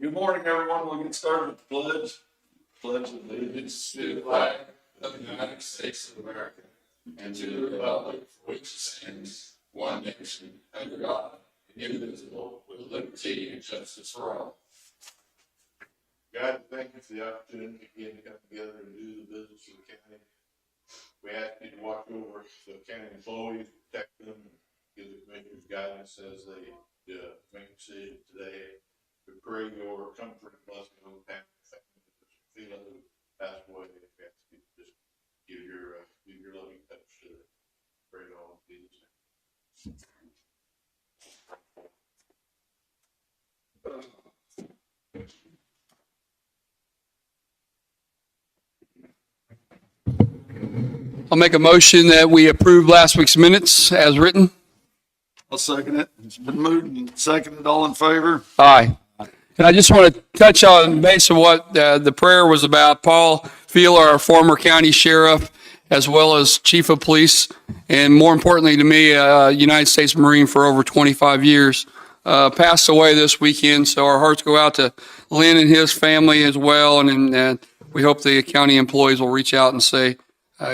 Good morning, everyone. We'll get started with the pledge. Pledge allegiance to the flag of the United States of America and to the republic for which it stands, one nation, under God, indivisible, with liberty and justice for all. God, thank you for the opportunity again to come together and do the business of the county. We ask you to watch over the county employees, protect them, give the commissioners guidance as they make decisions today. We pray your comfort and blessing on the family that feel who passed away. We ask you to just give your loving touch to them. Pray it all in Jesus' name. I'll make a motion that we approve last week's minutes as written. I'll second it. It's been moved and seconded. All in favor? Aye. And I just want to touch on base of what the prayer was about. Paul Feeler, our former county sheriff, as well as chief of police, and more importantly to me, United States Marine for over 25 years, passed away this weekend. So our hearts go out to Linn and his family as well. And we hope the county employees will reach out and say,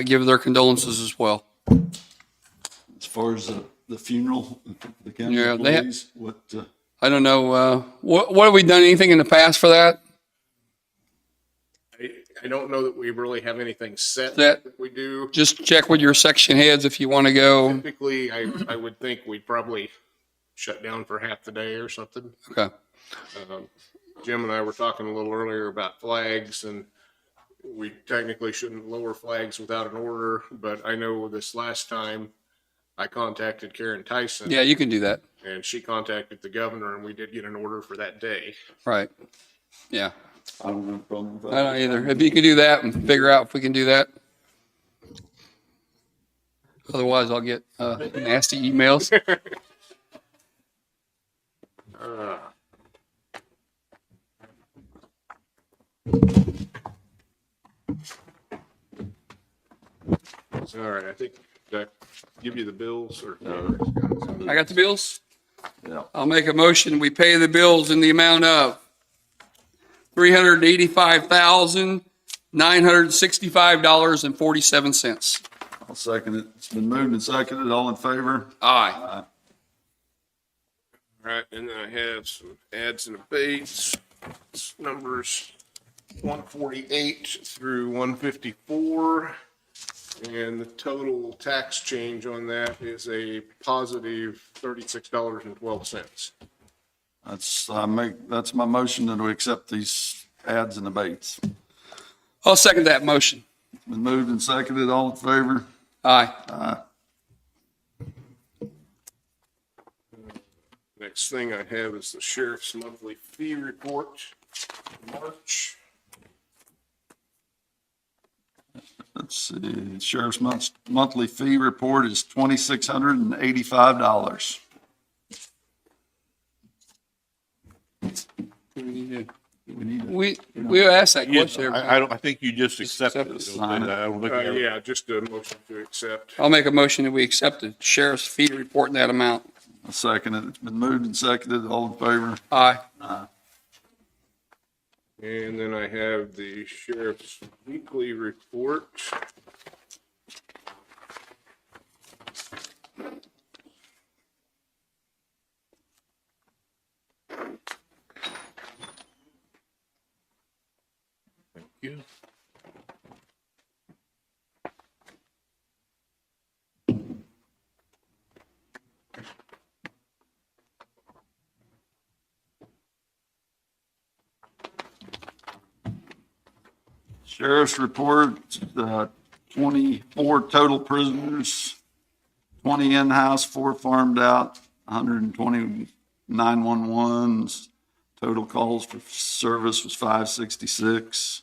give their condolences as well. As far as the funeral, the county Yeah, employees, I don't know. What have we done? Anything in the past for that? I don't know that we really have anything set That- that we do. Just check with your section heads if you want to go. Typically, I would think we'd probably shut down for half the day or something. Okay. Jim and I were talking a little earlier about flags, and we technically shouldn't lower flags without an order, but I know this last time I contacted Karen Tyson. Yeah, you can do that. And she contacted the governor, and we did get an order for that day. Right. Yeah. I don't have a problem with that. I don't either. If you can do that and figure out if we can do that. Otherwise, I'll get nasty emails. All right, I think, did I give you the bills or? I got the bills. Yeah. I'll make a motion. We pay the bills in the amount of $385,965.47. I'll second it. It's been moved and seconded. All in favor? Aye. All right, and then I have some adds and abates. It's numbers 148 through 154. And the total tax change on that is a positive $36.12. That's my motion that we accept these adds and abates. I'll second that motion. It's been moved and seconded. All in favor? Aye. Aye. Next thing I have is the sheriff's monthly fee report, March. Let's see. Sheriff's monthly fee report is $2,685. We asked that question. I think you just accept it. Sign it. I don't think you ever- Yeah, just a motion to accept. I'll make a motion that we accept the sheriff's fee report in that amount. I'll second it. It's been moved and seconded. All in favor? Aye. And then I have the sheriff's weekly report. Thank you. Sheriff's report, 24 total prisoners, 20 in-house, 4 farmed out, 120 911s. Total calls for service was 566.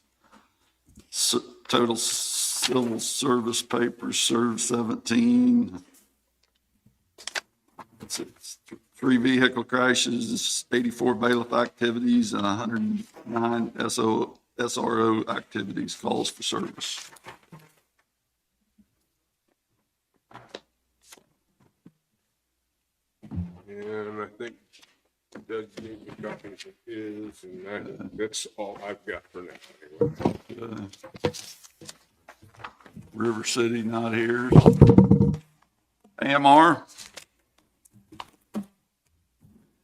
Total civil service papers served 17. It's 3 vehicle crashes, 84 bailiff activities, and 109 SRO activities, calls for service. And I think Doug gave me copies of his, and that's all I've got for now. Anyway. River City not here. AMR?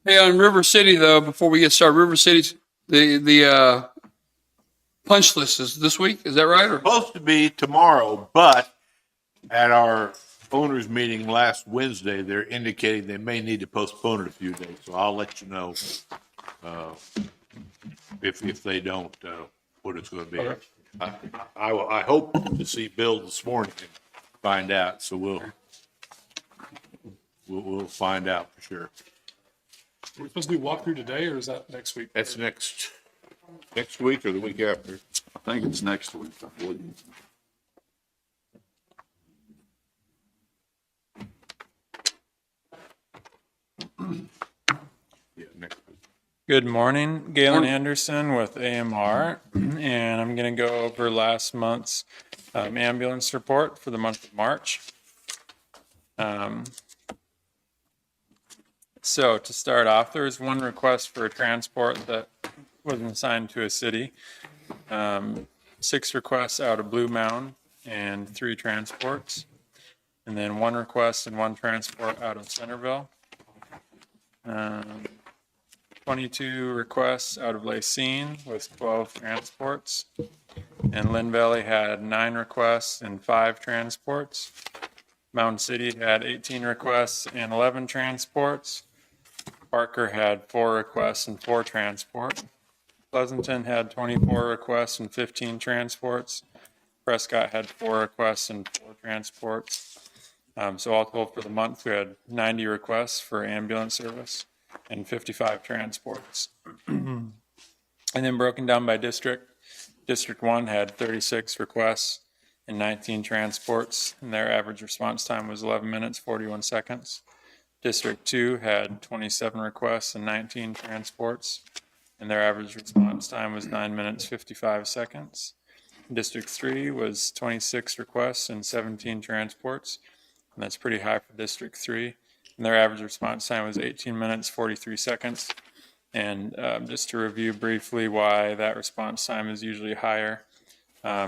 Hey, on River City though, before we get started, River City's the punch list is this week. Is that right? Or Supposed to be tomorrow, but at our owners meeting last Wednesday, they're indicating they may need to postpone it a few days. So I'll let you know if they don't, what it's going to be. Okay. I hope to see Bill this morning and find out. So we'll find out for sure. We're supposed to do walkthrough today, or is that next week? That's next week or the week after. I think it's next week, I believe. Yeah, next week. Good morning, Galen Morning. Anderson with AMR, and I'm going to go over last month's ambulance report for the month of March. So to start off, there was one request for a transport that wasn't assigned to a city. 6 requests out of Blue Mound and 3 transports. And then 1 request and 1 transport out of Centerville. 22 requests out of Lacine with 12 transports. And Linn Valley had 9 requests and 5 transports. Mountain City had 18 requests and 11 transports. Parker had 4 requests and 4 transports. Pleasanton had 24 requests and 15 transports. Prescott had 4 requests and 4 transports. So all told for the month, we had 90 requests for ambulance service and 55 transports. And then broken down by district, District 1 had 36 requests and 19 transports, and their average response time was 11 minutes, 41 seconds. District 2 had 27 requests and 19 transports, and their average response time was 9 minutes, 55 seconds. District 3 was 26 requests and 17 transports, and that's pretty high for District 3. And their average response time was 18 minutes, 43 seconds. And just to review briefly why that response time is usually higher,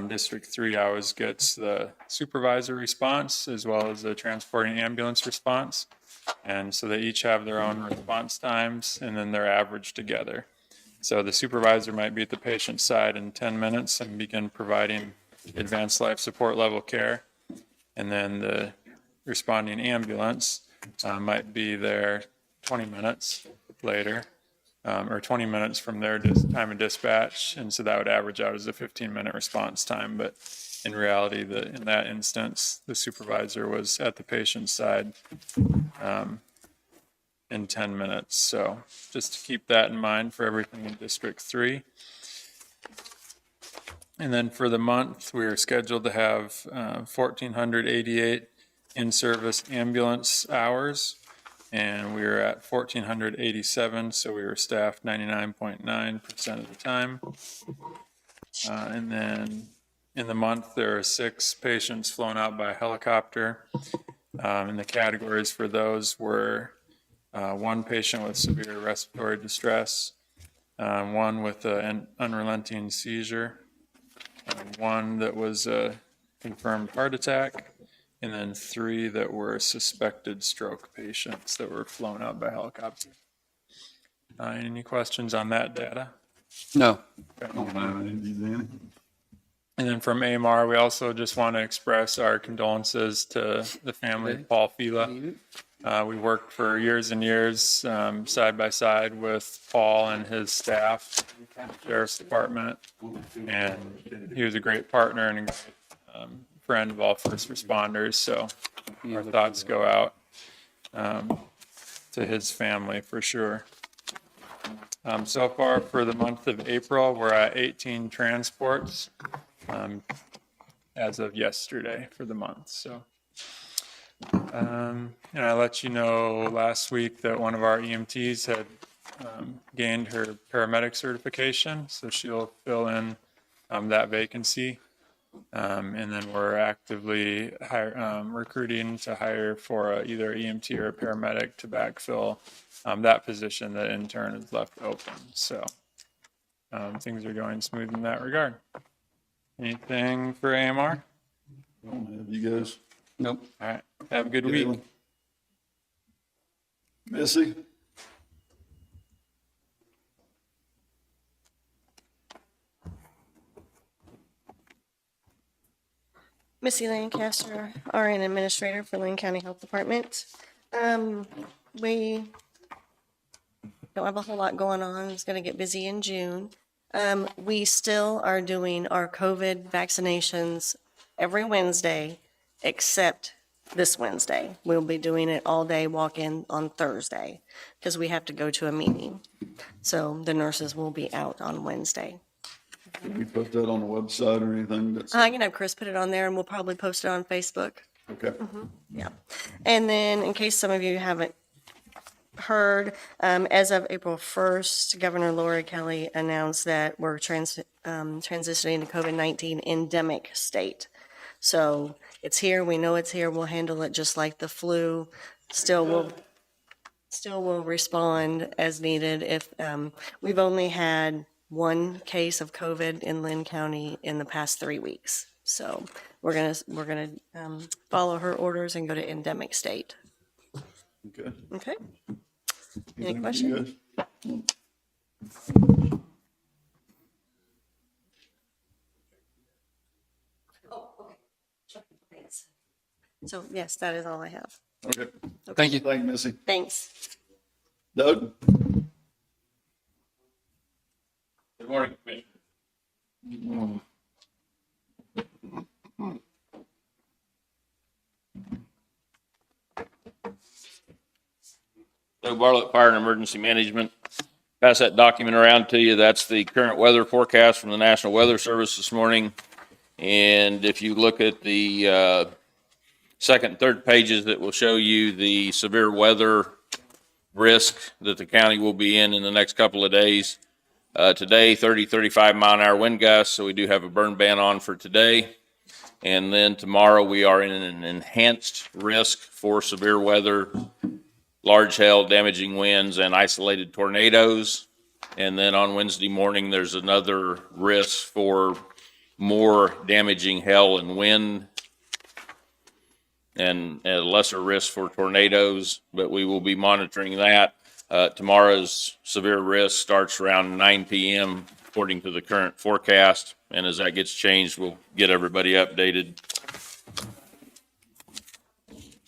District 3 always gets the supervisor response as well as the transporting ambulance response. And so they each have their own response times and then they're averaged together. So the supervisor might be at the patient's side in 10 minutes and begin providing advanced life support level care. And then the responding ambulance might be there 20 minutes later, or 20 minutes from their time of dispatch. And so that would average out as a 15-minute response time. But in reality, in that instance, the supervisor was at the patient's side in 10 minutes. So just to keep that in mind for everything in District 3. And then for the month, we are scheduled to have 1,488 in-service ambulance hours, and we were at 1,487, so we were staffed 99.9% of the time. And then in the month, there are 6 patients flown out by helicopter. And the categories for those were 1 patient with severe respiratory distress, 1 with an unrelenting seizure, 1 that was a confirmed heart attack, and then 3 that were suspected stroke patients that were flown out by helicopter. Any questions on that data? no? I don't have any, Danny. And then from AMR, we also just want to express our condolences to the family of Paul Fila. We worked for years and years side by side with Paul and his staff, Sheriff's Department, and he was a great partner and a great friend of all first responders. So our thoughts go out to his family for sure. So far for the month of April, we're at 18 transports as of yesterday for the month. So. And I let you know last week that one of our EMTs had gained her paramedic certification, so she'll fill in that vacancy And then we're actively recruiting to hire for either EMT or a paramedic to backfill that position that intern is left open. So things are going smooth in that regard. Anything for AMR? Have you guys? Nope. All right. Have a good week. Galen? Missy? Missy Lancaster, RN Administrator for Linn County Health Department. We don't have a whole lot going on. It's going to get busy in June. We still are doing our COVID vaccinations every Wednesday, except this Wednesday. We'll be doing it all day walk-in on Thursday because we have to go to a meeting. So the nurses will be out on Wednesday. Did we put that on the website or anything? That's, I can have Chris put it on there and we'll probably post it on Facebook. okay. Yeah. And then in case some of you haven't heard, as of April 1st, Governor Laura Kelly announced that we're transitioning to COVID-19 endemic state. So it's here. We know it's here. We'll handle it just like the flu. Still will respond as needed. If we've only had one case of COVID in Linn County in the past 3 weeks. So we're gonna follow her orders and go to endemic state. Okay. Okay? Any Anything for questions? you guys? So yes, that is all I have. Okay. Thank you. Thank you, Missy. Thanks. Doug? Good morning, Commissioner. Doug Bartlett, Fire and Emergency Management. Pass that document around to you. That's the current weather forecast from the National Weather Service this morning. And if you look at the second and third pages, it will show you the severe weather risk that the county will be in the next couple of days. Today, 30, 35 mile an hour wind gusts, so we do have a burn ban on for today. And then tomorrow we are in an enhanced risk for severe weather, large hail, damaging winds, and isolated tornadoes. And then on Wednesday morning, there's another risk for more damaging hail and wind, and a lesser risk for tornadoes, but we will be monitoring that. Tomorrow's severe risk starts around 9 p.m. according to the current forecast, and as that gets changed, we'll get everybody updated.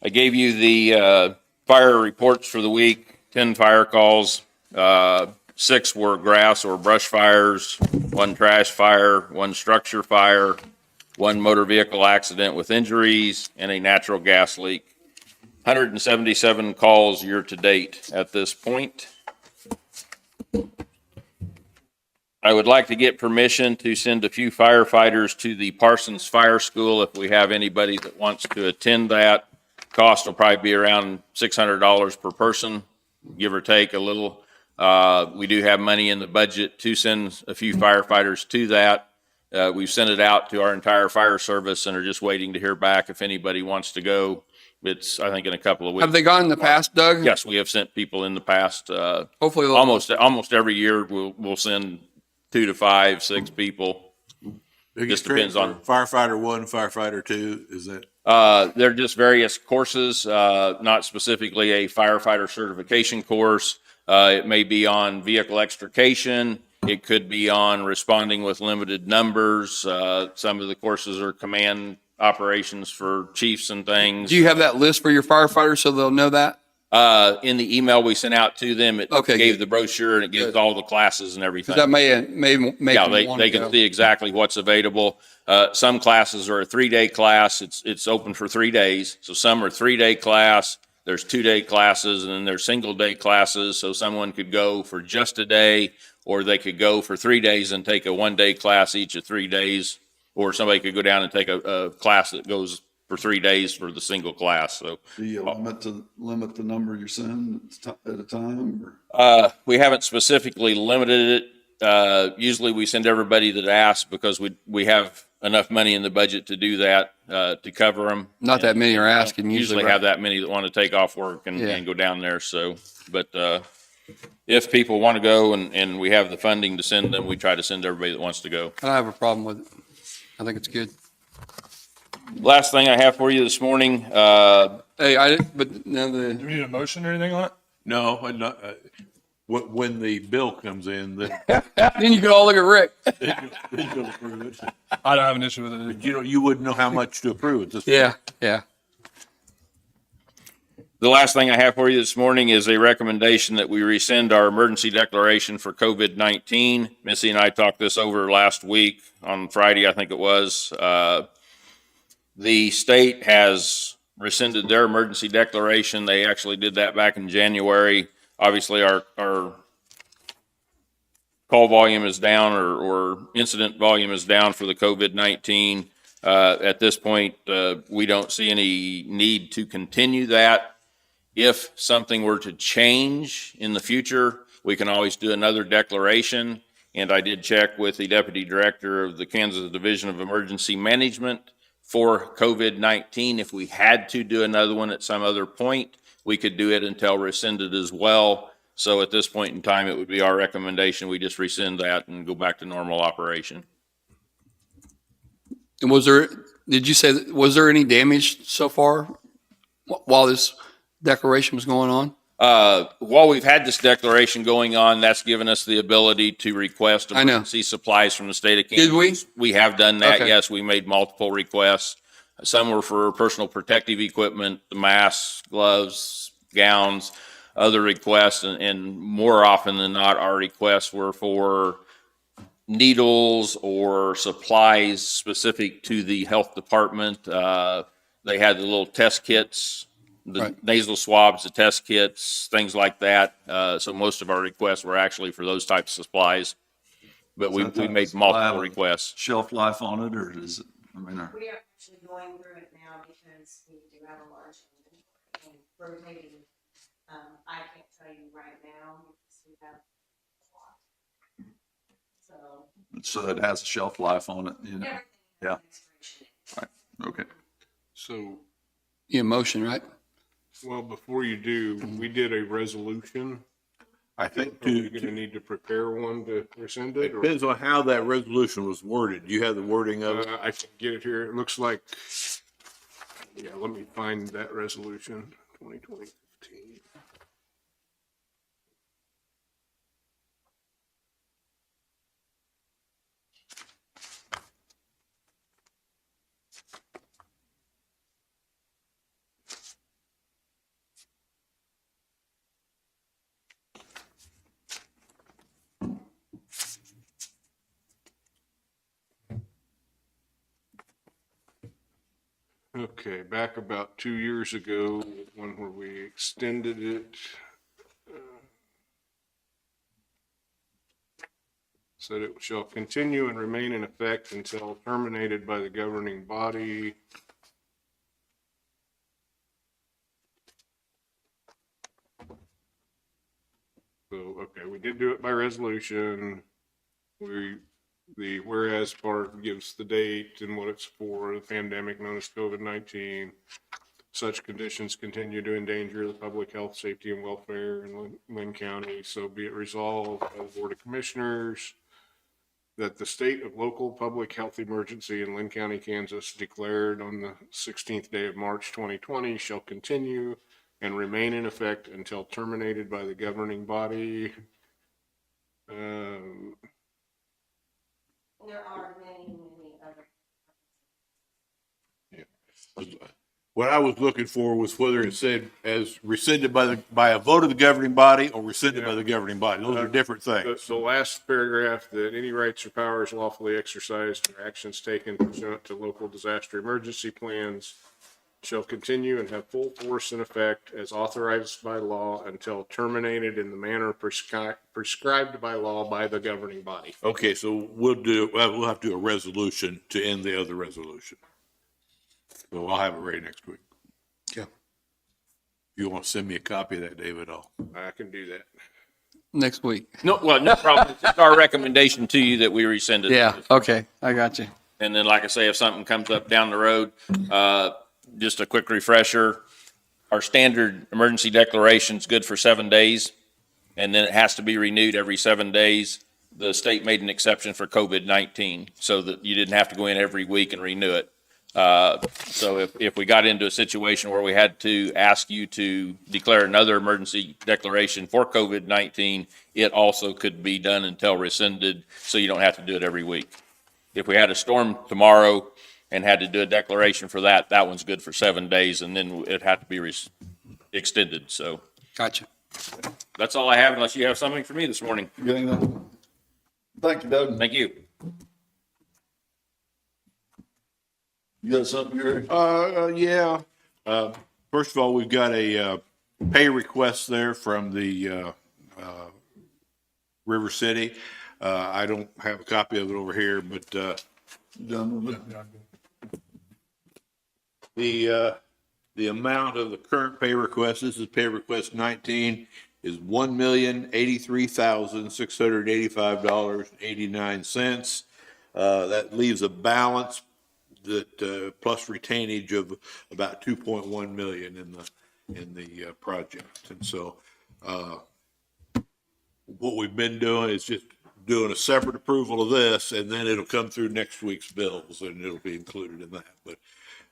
I gave you the fire reports for the week, 10 fire calls, 6 were grass or brush fires, 1 trash fire, 1 structure fire, 1 motor vehicle accident with injuries, and a natural gas leak. 177 calls year to date at this point. I would like to get permission to send a few firefighters to the Parsons Fire School if we have anybody that wants to attend that. Cost will probably be around $600 per person, give or take a little. We do have money in the budget to send a few firefighters to that. We've sent it out to our entire fire service and are just waiting to hear back if anybody wants to go. It's, I think, in a couple of weeks. Have they gone in the past, Doug? Yes, we have sent people in the past. Hopefully, they'll- Almost every year we'll send 2 to 5, 6 people. Just depends on Firefighter 1, firefighter 2, is that? they're just various courses, not specifically a firefighter certification course. It may be on vehicle extrication. It could be on responding with limited numbers. Some of the courses are command operations for chiefs and things. do you have that list for your firefighters so they'll know that? In the email we sent out to them, it Okay, gave good. the brochure and it gives Good. all the classes and everything. Because that may make Yeah, them want they to can go. see exactly what's available. Some classes are a 3-day class. It's open for 3 days. So some are 3-day class. There's 2-day classes, and then there's single-day classes. So someone could go for just a day, or they could go for 3 days and take a 1-day class each of 3 days. Or somebody could go down and take a class that goes for 3 days for the single class. So Do you limit the number you're sending at a time? Or? we haven't specifically limited it Usually we send everybody that asks because we have enough money in the budget to do that, to cover them. Not that many are And asking don't usually, have right? that many that want to take off work Yeah. and go down there. So, but, if people want to go and we have the funding to send them, we try to send everybody that wants to go. I don't have a problem with it. I think it's good. Last thing I have for you this morning, Hey, but now Do we need a motion or anything on it? No, I'm not, when the bill comes in, then then you can all look at Rick. you'll approve it. I don't have an issue with it. But you wouldn't know how much to approve at this point. Yeah, yeah. the last thing I have for you this morning is a recommendation that we rescind our emergency declaration for COVID-19. Missy and I talked this over last week on Friday, I think it was. The state has rescinded their emergency declaration. They actually did that back in January. Obviously, our call volume is down or incident volume is down for the COVID-19. At this point, we don't see any need to continue that. If something were to change in the future, we can always do another declaration. And I did check with the deputy director of the Kansas Division of Emergency Management for COVID-19. If we had to do another one at some other point, we could do it until rescinded as well. So at this point in time, it would be our recommendation, we just rescind that and go back to normal operation. And did you say, was there any damage so far while this declaration was going on? While we've had this declaration going on, that's given us the ability to request I know. emergency supplies from the state of Kansas. Did we? We have done that, Okay. yes. We made multiple requests. Some were for personal protective equipment, masks, gloves, gowns, other requests, and more often than not, our requests were for needles or supplies specific to the health department. They had the little test kits, the Right. nasal swabs, the test kits, things like that. So most of our requests were actually for those types of supplies. But we made multiple requests. Shelf life on it, or is it, I mean, We are actually going through it now because we do have a large inventory and rotating. I can't tell you right now because we have a lot. So. so it has a shelf life on it, you know? everything Yeah. has an expiration date. Okay. So, Yeah, motion, right? well, before you do, we did a resolution. I think Are we gonna need to prepare one to rescind it? it Or depends on how that resolution was worded. Do you have the wording of it? I can get it here. It looks like, yeah, let me find that resolution, 2020-15. Okay, back about 2 years ago, one where we extended it. Said it shall continue and remain in effect until terminated by the governing body. So, okay, we did do it by resolution. The whereas part gives the date and what it's for, the pandemic known as COVID-19. Such conditions continue to endanger the public health, safety, and welfare in Linn County. So be it resolved by the Board of Commissioners that the state of local public health emergency in Linn County, Kansas, declared on the 16th day of March 2020 shall continue and remain in effect until terminated by the governing body. There are many other. What I was looking for was whether it said as rescinded by a vote of the governing body or rescinded by the governing body. Those are different things. The last paragraph, that any rights or powers lawfully exercised or actions taken pursuant to local disaster emergency plans shall continue and have full force and effect as authorized by law until terminated in the manner prescribed by law by the governing body. Okay, so we'll have to do a resolution to end the other resolution. So I'll have it ready next week. Yeah. If you want to send me a copy of that, David, I can do that. next week. No, well, no problem. It's just our recommendation to you that we rescind it. Yeah, okay, I got you. And then, like I say, if something comes up down the road, just a quick refresher, our standard emergency declaration is good for 7 days, and then it has to be renewed every 7 days. The state made an exception for COVID-19, so that you didn't have to go in every week and renew it. So if we got into a situation where we had to ask you to declare another emergency declaration for COVID-19, it also could be done until rescinded, so you don't have to do it every week. If we had a storm tomorrow and had to do a declaration for that, that one's good for 7 days, and then it'd have to be extended. So Gotcha. that's all I have, unless you have something for me this morning. Thank you, Doug. Thank you. You got something, Gary? Yeah. First of all, we've got a, pay request there from the, River City. I don't have a copy of it over here, but, Done with it? the amount of the current pay request, this is pay request 19, is $1,083,685.89. That leaves a balance that, plus retainage of about 2.1 million in the project. And so, what we've been doing is just doing a separate approval of this, and then it'll come through next week's bills, and it'll be included in that. But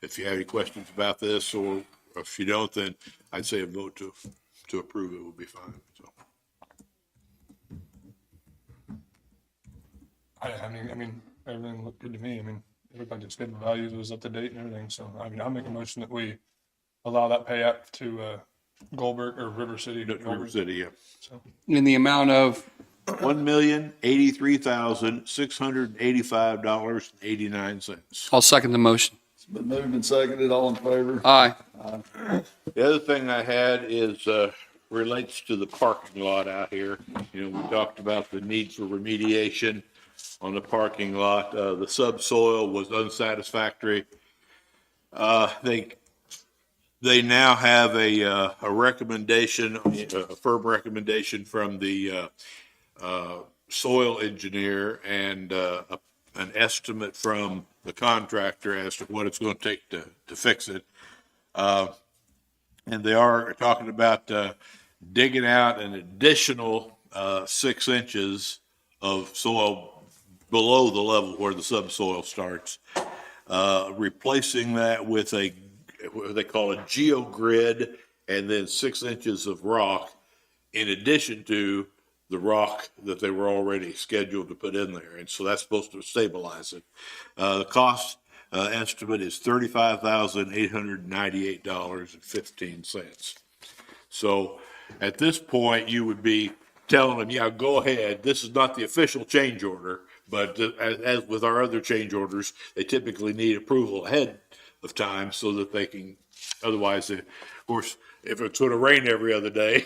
if you have any questions about this, or if you don't, then I'd say a vote to approve it would be fine, so. I mean, everything looked good to me. I mean, it looked like the schedule values was up to date and everything. So, I mean, I'll make a motion that we allow that payout to, Goldberg or River City. River City, yeah. So, In the amount of, $1,083,685.89. I'll second the motion. It's been moved and seconded, all in favor? Aye. The other thing I had is, relates to the parking lot out here. You know, we talked about the need for remediation on the parking lot. The subsoil was unsatisfactory. They now have a recommendation, a firm recommendation from the, soil engineer and, an estimate from the contractor as to what it's going to take to fix it. And they are talking about digging out an additional 6 inches of soil below the level where the subsoil starts, replacing that with what they call a geogrid, and then 6 inches of rock in addition to the rock that they were already scheduled to put in there. And so that's supposed to stabilize it. The cost estimate is $35,898.15. So at this point, you would be telling them, yeah, go ahead. This is not the official change order, but as with our other change orders, they typically need approval ahead of time so that they can, otherwise, of course, if it's going to rain every other day,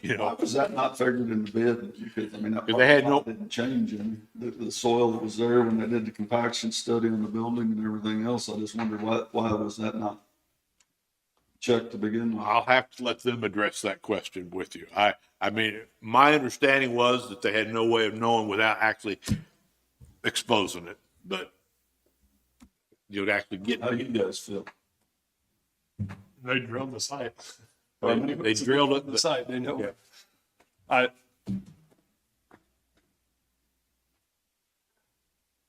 you Why know, was that not figured in the bid? Because, I mean, that Because they had parking lot no- didn't change, and the soil that was there when they did the compaction study on the building and everything else, I just wondered why was that not checked to begin with? I'll have to let them address that question with you. I mean, my understanding was that they had no way of knowing without actually exposing it, but you'd actually get. How do you guys feel? they drilled the site. They drilled it. The site, they know. Yeah.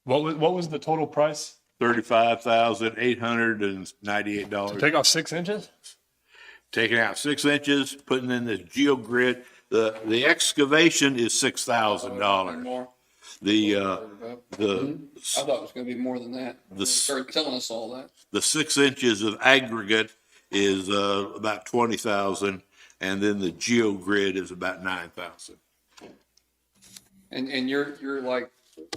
What was the total price? $35,898. Take off 6 inches? Taking out 6 inches, putting in this geogrid. The excavation is $6,000. More. The I thought it was gonna be more than that. The They s- started telling us all that. the 6 inches of aggregate is about 20,000, and then the geogrid is about 9,000. And you're like,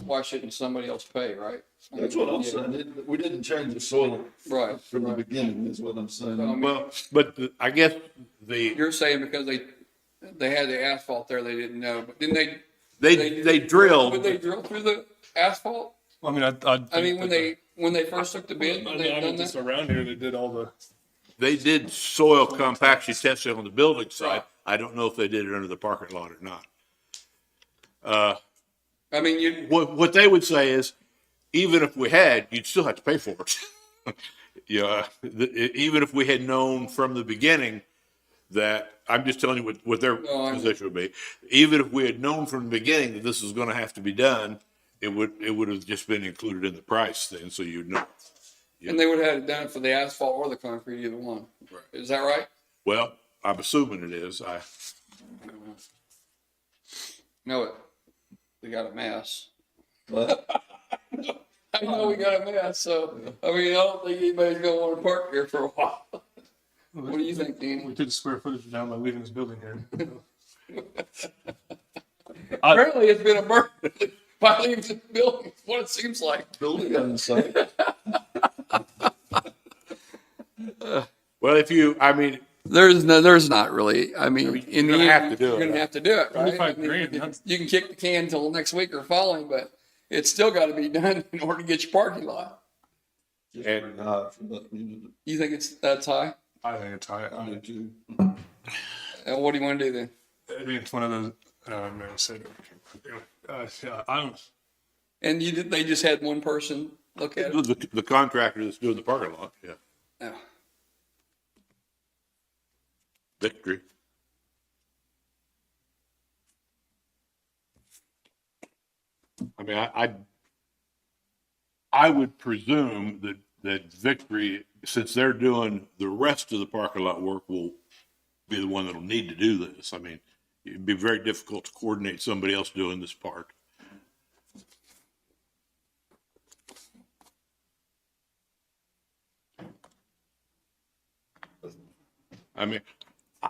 why shouldn't somebody else pay, right? That's what I'm Yeah. saying. We didn't change the soil Right, from the right. beginning, is what I'm saying. So, I mean, Well, but I guess the You're saying because they had the asphalt there, they didn't know, but didn't they? they drilled. Would they drill through the asphalt? I mean, I mean, when they first took the bid, I would mean, they have done just that? around here, they did all the. They did soil compaction testing on the building site. Right. I don't know if they did it under the parking lot or not. I mean, you, What they would say is, even if we had, you'd still have to pay for it. Yeah, even if we had known from the beginning that, I'm just telling you what their No, I- position would be. Even if we had known from the beginning that this was gonna have to be done, it would have just been included in the price then, so you'd know. and they would have had it done for the asphalt or the concrete, either one. Right. Is that right? Well, I'm assuming it is. No, we got a mess. I know we got a mess, so, I mean, I don't think anybody's gonna wanna park here for a while. What do you think, We Dean? took the square footage down by leaving this building here. Apparently, it's been a burden by leaving this building, is what it seems like. Building doesn't say. Well, There's not really, I mean, in you're the gonna end, have to do you're it. gonna have to do it, right? 25 I mean, grand, yeah. you can kick the can till next week or following, but it's still gotta be done in order to get your parking lot. Just And- pretty high for that unit. You think that's high? I think it's high. I do too. And what do you wanna do then? I think it's one of those, I'm gonna say, yeah, I don't, And they just had one person look at it? the contractor that's doing the parking lot, yeah. No. Victory. I mean, I would presume that Victory, since they're doing the rest of the parking lot work, will be the one that'll need to do this. I mean, it'd be very difficult to coordinate somebody else doing this part. I mean,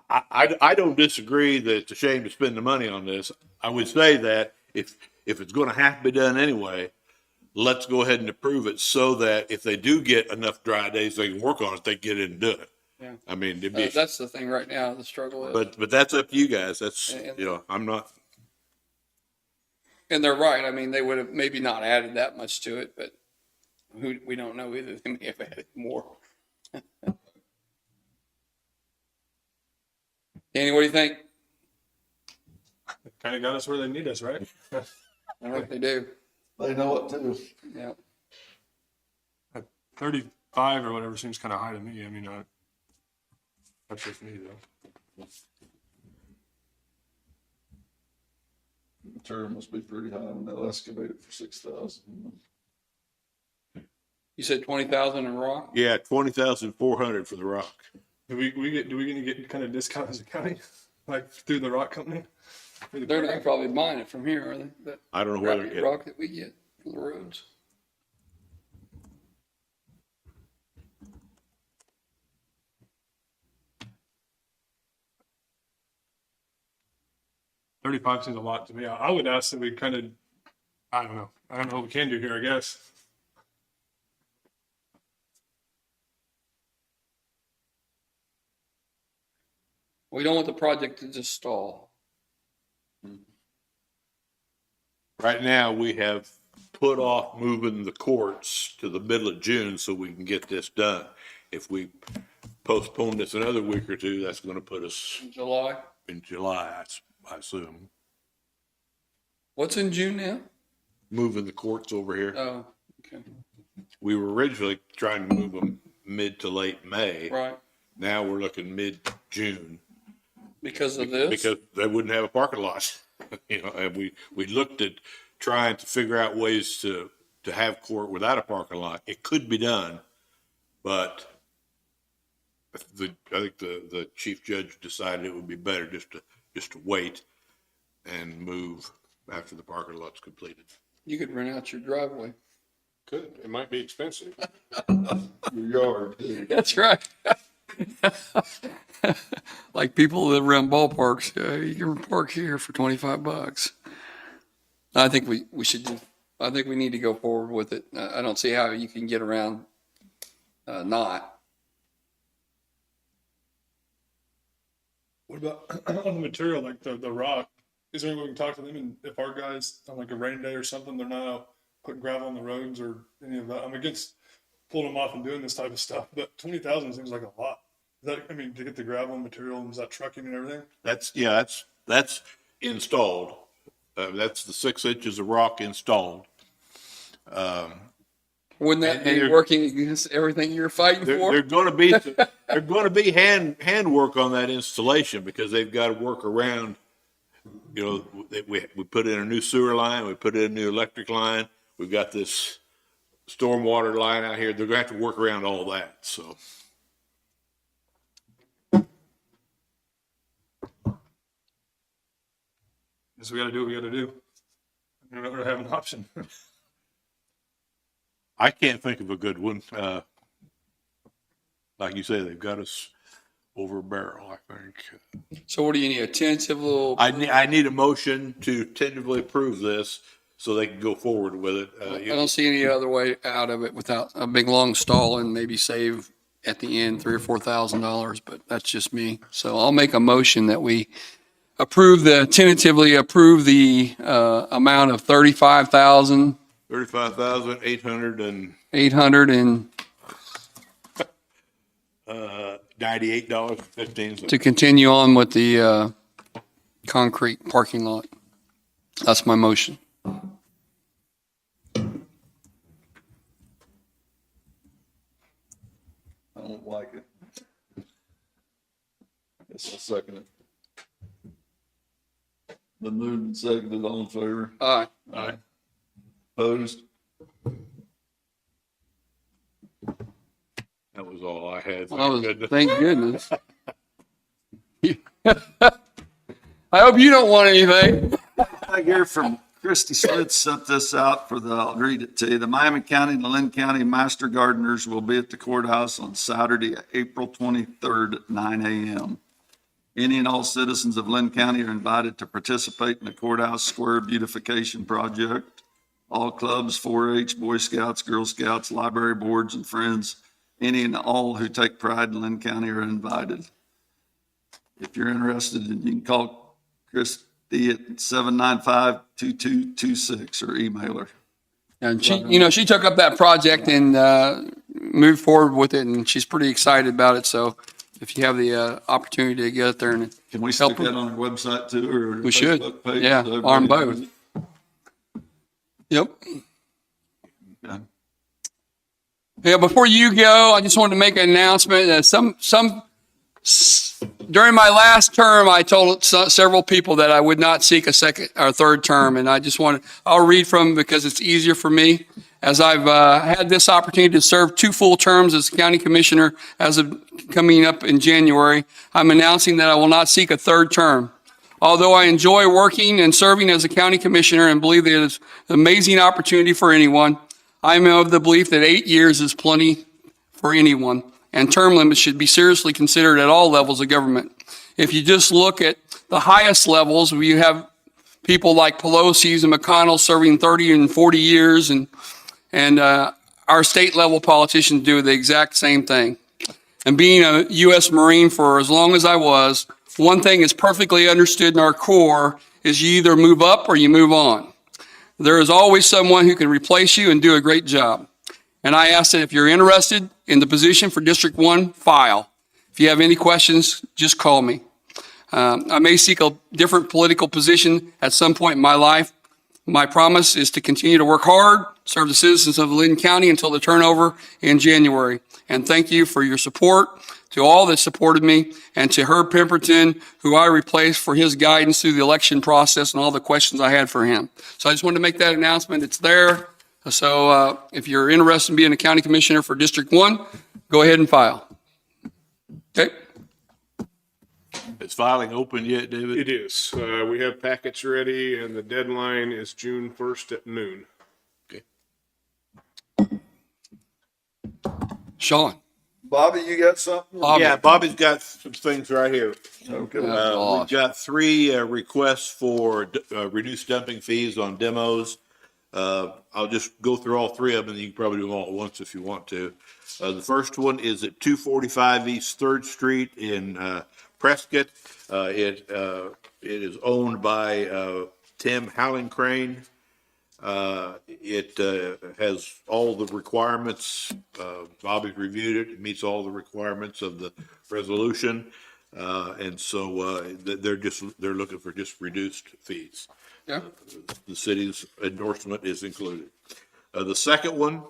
I don't disagree that it's a shame to spend the money on this. I would say that if it's gonna have to be done anyway, let's go ahead and approve it so that if they do get enough dry days, they can work on it, they get in and do it. Yeah. I mean, it'd be, That's the thing right now, the struggle is. but that's up to you guys. That's, And- I'm not, And they're right. I mean, they would have maybe not added that much to it, but we don't know either. They may have added more. Danny, what do you think? kind of got us where they need us, right? I hope they do. They know it too. Yeah. 35 or whatever seems kind of high to me. I mean, that's just me though. Material must be pretty high when they'll excavate it for 6,000. You said 20,000 in rock? yeah, 20,400 for the rock. Do we gonna get kind of discount as a county, like through the rock company? They're not probably buying it from here, are they? That I don't know whether, crappy rock that we get for the roads. $35 seems a lot to me. I would ask that we kind of, I don't know what we can do here, I guess. We don't want the project to just stall. right now, we have put off moving the courts to the middle of June so we can get this done. If we postpone this another week or two, that's gonna put us In July. in July, I assume. What's in June now? Moving the courts over here. Oh, okay. We were originally trying to move them mid to late May. Right. Now we're looking mid-June. Because of this? Because they wouldn't have a parking lot. And we looked at trying to figure out ways to have court without a parking lot. It could be done, but I think the chief judge decided it would be better just to wait and move after the parking lot's completed. You could rent out your driveway. Could, it might be expensive. Your yard too. That's right. Like people that run ballparks, you can park here for $25. I think we should do, I think we need to go forward with it. I don't see how you can get around, not. What about on the material, like the rock? Is there any way we can talk to them, and if our guys on like a rain day or something, they're not out putting gravel on the roads or any of that? I'm against pulling them off and doing this type of stuff, but 20,000 seems like a lot. That, I mean, to get the gravel and material, is that trucking and everything? That's installed. That's the 6 inches of rock installed. Wouldn't that And be they're- working against everything you're fighting They're for? gonna be handwork on that installation because they've got to work around, we put in a new sewer line, we put in a new electric line, we've got this stormwater line out here. They're gonna have to work around all that, so. Guess we gotta do what we gotta do. We don't really have an option. I can't think of a good one. Like you say, they've got us over a barrel, I think. So what do you need, a tentative little? I need a motion to tentatively approve this so they can go forward with it. I don't see any other way out of it without a big long stall and maybe save at the end $3,000 or $4,000, but that's just me. So I'll make a motion that we tentatively approve the amount of $35,800 $35,898.15. to continue on with the concrete parking lot. That's my motion. I don't like it. Guess I'll second it. The moved and seconded, all in favor? Aye. Aye. Opposed? That was all I had. Thank goodness. I hope you don't want anything. I hear from Christy Slid sent this out I'll read it to you. The Miami County and the Linn County Master Gardeners will be at the courthouse on Saturday, April 23rd at 9 a.m. Any and all citizens of Linn County are invited to participate in the courthouse square beautification project. All clubs, 4-H, Boy Scouts, Girl Scouts, library boards, and friends, any and all who take pride in Linn County are invited. If you're interested, you can call Christy at 795-2226 or email her. And she took up that project and moved forward with it, and she's pretty excited about it. So if you have the opportunity to get there and Can we help stick that on our website too, or We should. Facebook page? Yeah, so on everybody both. knows it? Yep. Okay. Yeah, before you go, I just wanted to make an announcement that during my last term, I told several people that I would not seek a second or third term, and I'll read from them because it's easier for me. As I've had this opportunity to serve 2 full terms as county commissioner as of coming up in January, I'm announcing that I will not seek a third term. Although I enjoy working and serving as a county commissioner and believe that it's an amazing opportunity for anyone, I am of the belief that 8 years is plenty for anyone, and term limits should be seriously considered at all levels of government. If you just look at the highest levels, you have people like Pelosi's and McConnell serving 30 and 40 years, and our state level politicians do the exact same thing. And being a U.S. Marine for as long as I was, one thing is perfectly understood in our Corps is you either move up or you move on. There is always someone who can replace you and do a great job. And I ask that if you're interested in the position for District 1, file. If you have any questions, just call me. I may seek a different political position at some point in my life. My promise is to continue to work hard, serve the citizens of Linn County until the turnover in January. And thank you for your support, to all that supported me, and to Herb Pemberton, who I replaced, for his guidance through the election process and all the questions I had for him. So I just wanted to make that announcement. It's there. So if you're interested in being a county commissioner for District 1, go ahead and file. Okay? Is filing open yet, David? It is. We have packets ready and the deadline is June 1st at noon. Sean. Bobby, you got something? Yeah, Bobby's got some things right here. Okay. We've got 3 requests for reduced dumping fees on demos. I'll just go through all 3 of them, and you can probably do them all at once if you want to. The first one is at 245 East 3rd Street in Prescott. It is owned by Tim Hallencrane. It has all the requirements. Bobby's reviewed it. It meets all the requirements of the resolution. And so they're looking for just reduced fees. Yeah. The city's endorsement is included. The second one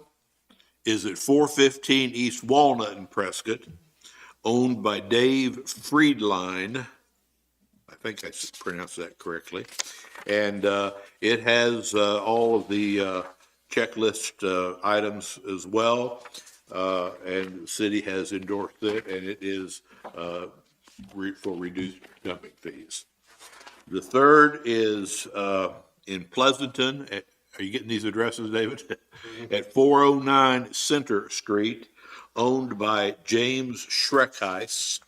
is at 415 East Walnut in Prescott, owned by Dave Friedline. I think I pronounced that correctly. And it has all of the checklist items as well. And the city has endorsed it, and it is for reduced dumping fees. The third is in Pleasanton. Are you getting these addresses, David? At 409 Center Street, owned by James Schreckheis.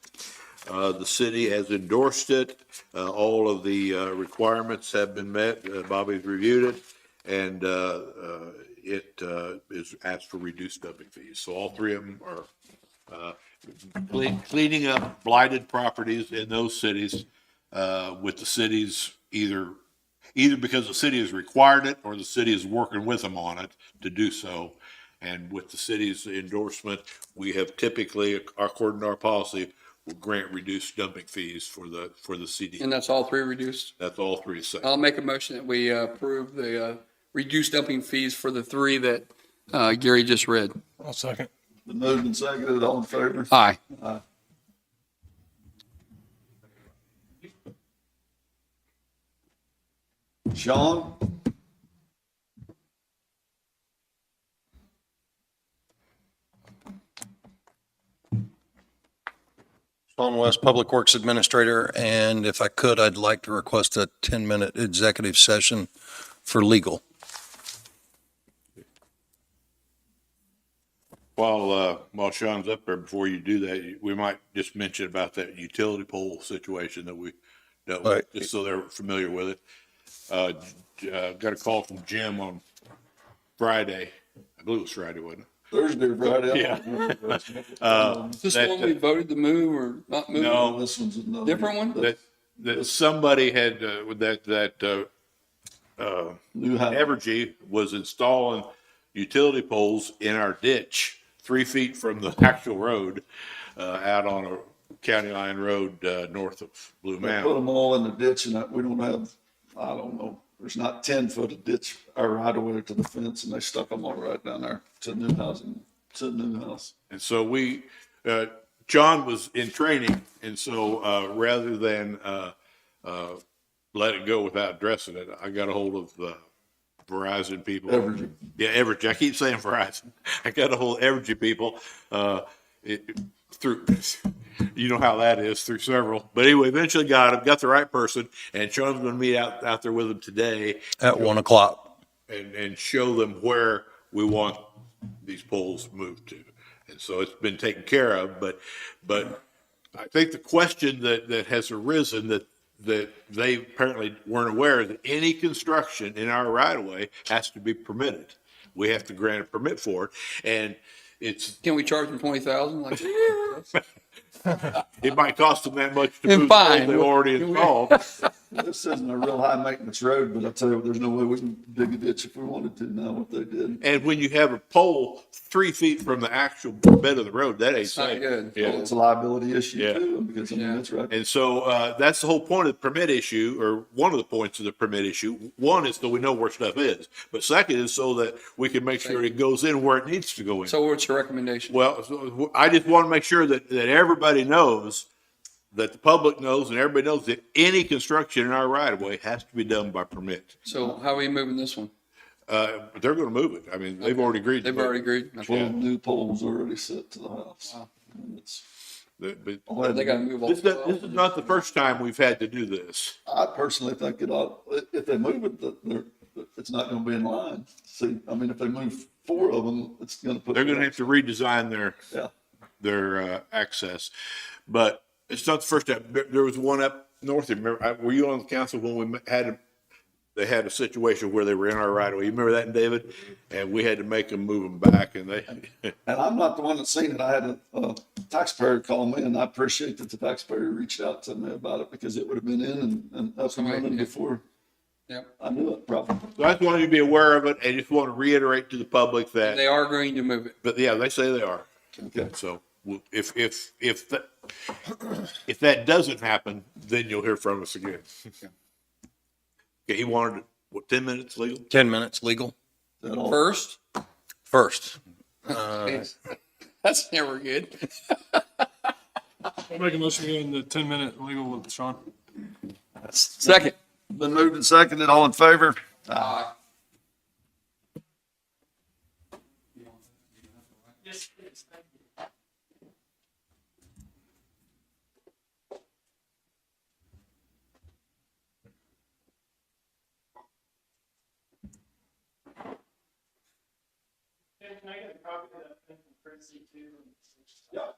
The city has endorsed it. All of the requirements have been met. Bobby's reviewed it, and it is asked for reduced dumping fees. So all three of them are cleaning up blighted properties in those cities with the cities either because the city has required it or the city is working with them on it to do so. And with the city's endorsement, we have typically, according to our policy, will grant reduced dumping fees for the CD. And that's all three reduced? That's all three. I'll make a motion that we approve the reduced dumping fees for the three that Gary just read. I'll second. The moved and seconded, all in favor? Aye. Sean? Sean West, Public Works Administrator, and if I could, I'd like to request a 10-minute executive session for legal. While Sean's up there, before you do that, we might just mention about that utility pole situation that we dealt with, Right. just so they're familiar with it. Got a call from Jim on Friday. I believe it was Friday, wasn't it? Thursday or Friday? Yeah. Is this the one we voted to move or not move? No. This one's another. Different one? That somebody had, New house. Evergy was installing utility poles in our ditch, 3 feet from the actual road, out on a county line road, north of Blue They put Mountain. them all in the ditch and we don't have, I don't know, there's not 10 foot of ditch or right away to the fence and they stuck them all right down there to the new housing, to the new house. And so John was in training, and so, rather than, let it go without addressing it, I got a hold of, Verizon people. Evergy. Yeah, Evergy. I keep saying Verizon. I got a whole Evergy people, through, you know how that is, through several. But anyway, eventually got the right person, and Sean's going to meet out there with them today At 1 o'clock. and show them where we want these poles moved to. And so it's been taken care of, but I think the question that has arisen that they apparently weren't aware that any construction in our right of way has to be permitted. We have to grant a permit for it, and Can we charge them 20,000? Like, it might cost them that much to And move the fine. poles they've already installed. This isn't a real high maintenance road, but I tell you, there's no way we can dig a ditch if we wanted to now, what they did. And when you have a pole 3 feet from the actual bed of the road, that ain't not safe. good. Yeah. It's a liability issue Yeah. too, because I mean, that's right. And so that's the whole point of the permit issue, or one of the points of the permit issue. One is so we know where stuff is, but second is so that we can make sure it goes in where it needs to go in. so what's your recommendation? Well, so I just want to make sure that everybody knows, that the public knows, and everybody knows that any construction in our right of way has to be done by permit. So how are we moving this one? They're going to move it. I mean, they've already agreed. They've already agreed? Okay. 12 new poles already set to the house. And it's, But They gotta move all. this is not the first time we've had to do this. I personally think if they move it, it's not gonna be in line. See, I mean, if they move 4 of them, it's gonna put. They're going to have to redesign Yeah. their access. But it's not the first time. There was one up north. Remember, were you on the council when they had a situation where they were in our right of way? You remember that, David? And we had to make them move them back, and they. And I'm not the one that seen it. I had a taxpayer call me, and I appreciate that the taxpayer reached out to me about it because it would have been in and up and Somebody- running yeah. before. I knew it, probably. So I just wanted you to be aware of it, and just want to reiterate to the public that, They are going to move it. but yeah, they say they are. Okay. So if that doesn't happen, then you'll hear from us again. Okay, he wanted, what, 10 minutes legal? 10 minutes legal Is that all? First, first. that's never good. I'll make a motion to go in the 10-minute legal with Sean. Second. Been moved and seconded, all in favor? Can I get a copy of that thing from Chrissy too? Yeah.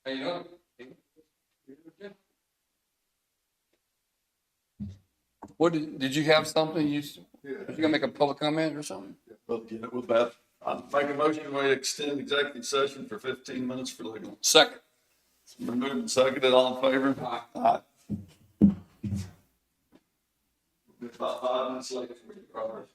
How you doing? What, did you have something you gonna make a public comment or something? But yeah, with that, I'm making a motion we extend executive session for 15 minutes for legal. Second. It's been moved and seconded. All in favor? Aye. About 5 minutes late for you, Robert.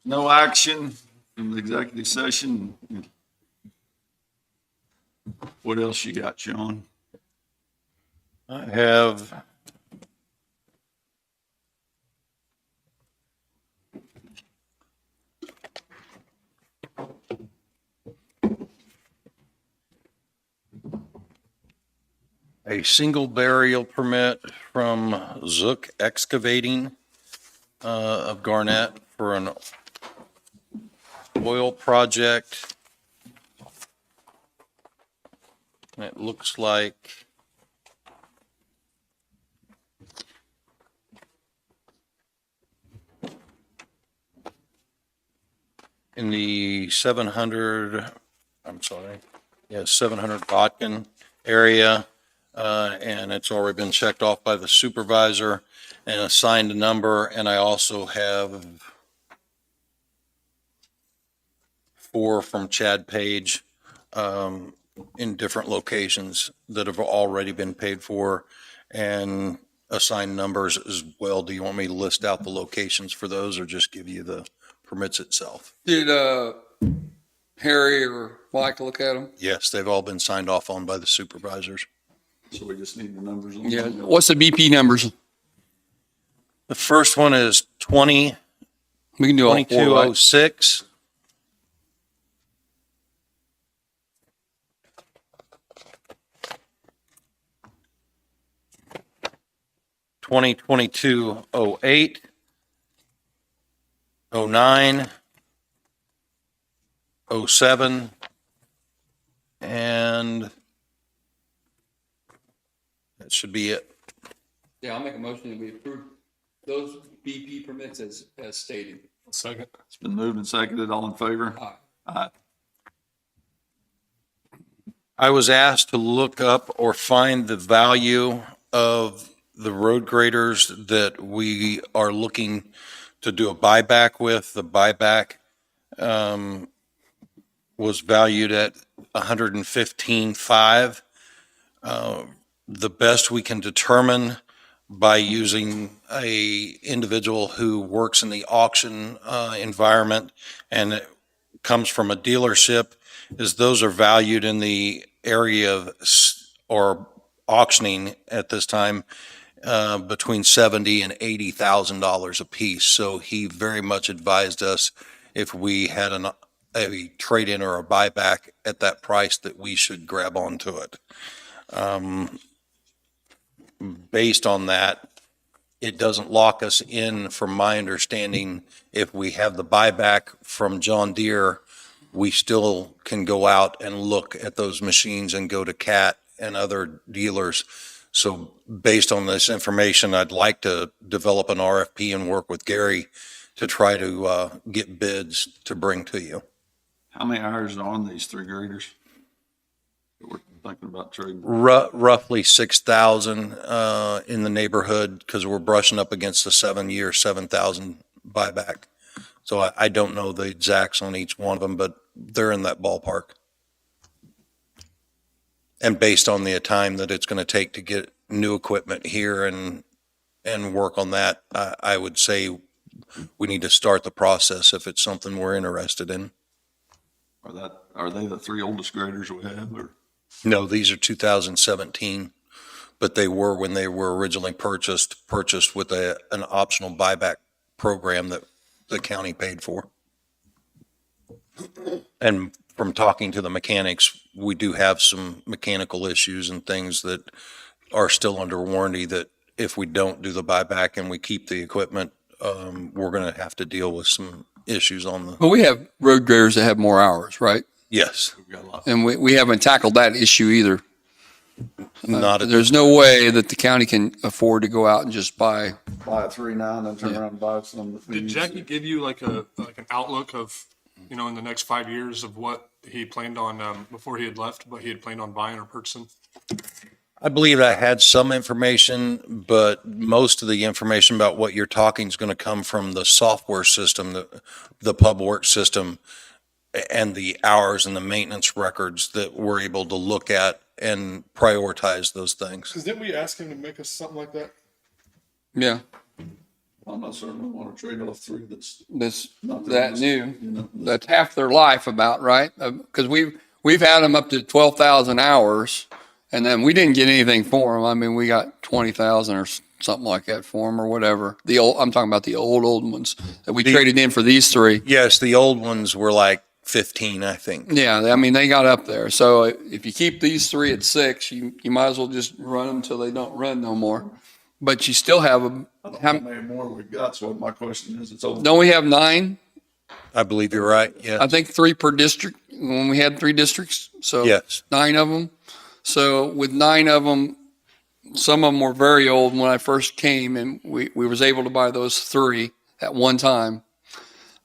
No action from the executive session. What else you got, Sean? I have a single burial permit from Zook Excavating of Garnett for an oil project. It looks like in the 700, I'm sorry, 700 Botkin area, and it's already been checked off by the supervisor and assigned a number, and I also have 4 from Chad Page in different locations that have already been paid for and assigned numbers as well. Do you want me to list out the locations for those or just give you the permits itself? Did Harry or Mike look at them? Yes, they've all been signed off on by the supervisors. So we just need the numbers on Yeah. them. What's the BP numbers? The first one is 20, We can do all four, right? 2206. Twenty 2208, 09, 07, and that should be it. Yeah, I'll make a motion that we approve those BP permits as stated. Second. It's been moved and seconded. All in favor? Aye. Aye. I was asked to look up or find the value of the road graders that we are looking to do a buyback with. The buyback was valued at $115,500. The best we can determine by using a individual who works in the auction environment and it comes from a dealership is those are valued in the area of or auctioning at this time between $70,000 and $80,000 a piece. So he very much advised us if we had a trade-in or a buyback at that price that we should grab onto it. Based on that, it doesn't lock us in, from my understanding. If we have the buyback from John Deere, we still can go out and look at those machines and go to CAT and other dealers. So based on this information, I'd like to develop an RFP and work with Gary to try to get bids to bring to you. How many hours are on these 3 graders that we're thinking about trading? Roughly 6,000 in the neighborhood, because we're brushing up against the 7-year, 7,000 buyback. So I don't know the exacts on each one of them, but they're in that ballpark. And based on the time that it's going to take to get new equipment here and work on that, I would say we need to start the process if it's something we're interested in. Are they the 3 oldest graders we have, or? No, these are 2017, but they were, when they were originally purchased with an optional buyback program that the county paid for. And from talking to the mechanics, we do have some mechanical issues and things that are still under warranty that if we don't do the buyback and we keep the equipment, we're going to have to deal with some issues on the, Well, we have road graders that have more hours, right? yes, We've got a lot. And we haven't tackled that issue either. not at There's no way that the county can afford to go out and just buy. Buy a 3 now and then turn Yeah. around and buy some. that we Did use. Jackie give you like an outlook of, in the next 5 years of what he planned on, before he had left, what he had planned on buying or purchasing? I believe I had some information, but most of the information about what you're talking is going to come from the software system, the PubWorks system, and the hours and the maintenance records that we're able to look at and prioritize those things. Because didn't we ask him to make us something like that? Yeah. I'm not certain I want to trade off three That's not that newest, new. you know. That's half their life about, right? Because we've had them up to 12,000 hours, and then we didn't get anything for them. I mean, we got 20,000 or something like that for them or whatever. I'm talking about the old ones that we traded in for these three. Yes, the old ones were like 15, I think. Yeah, I mean, they got up there. So if you keep these three at 6, you might as well just run them until they don't run no more. But you still have them. I don't know how many more we've got, so my question is, it's over. Don't we have 9? I believe you're right. Yeah. I think 3 per district when we had 3 districts. So Yes. 9 of them. So with 9 of them, some of them were very old when I first came, and we was able to buy those 3 at one time.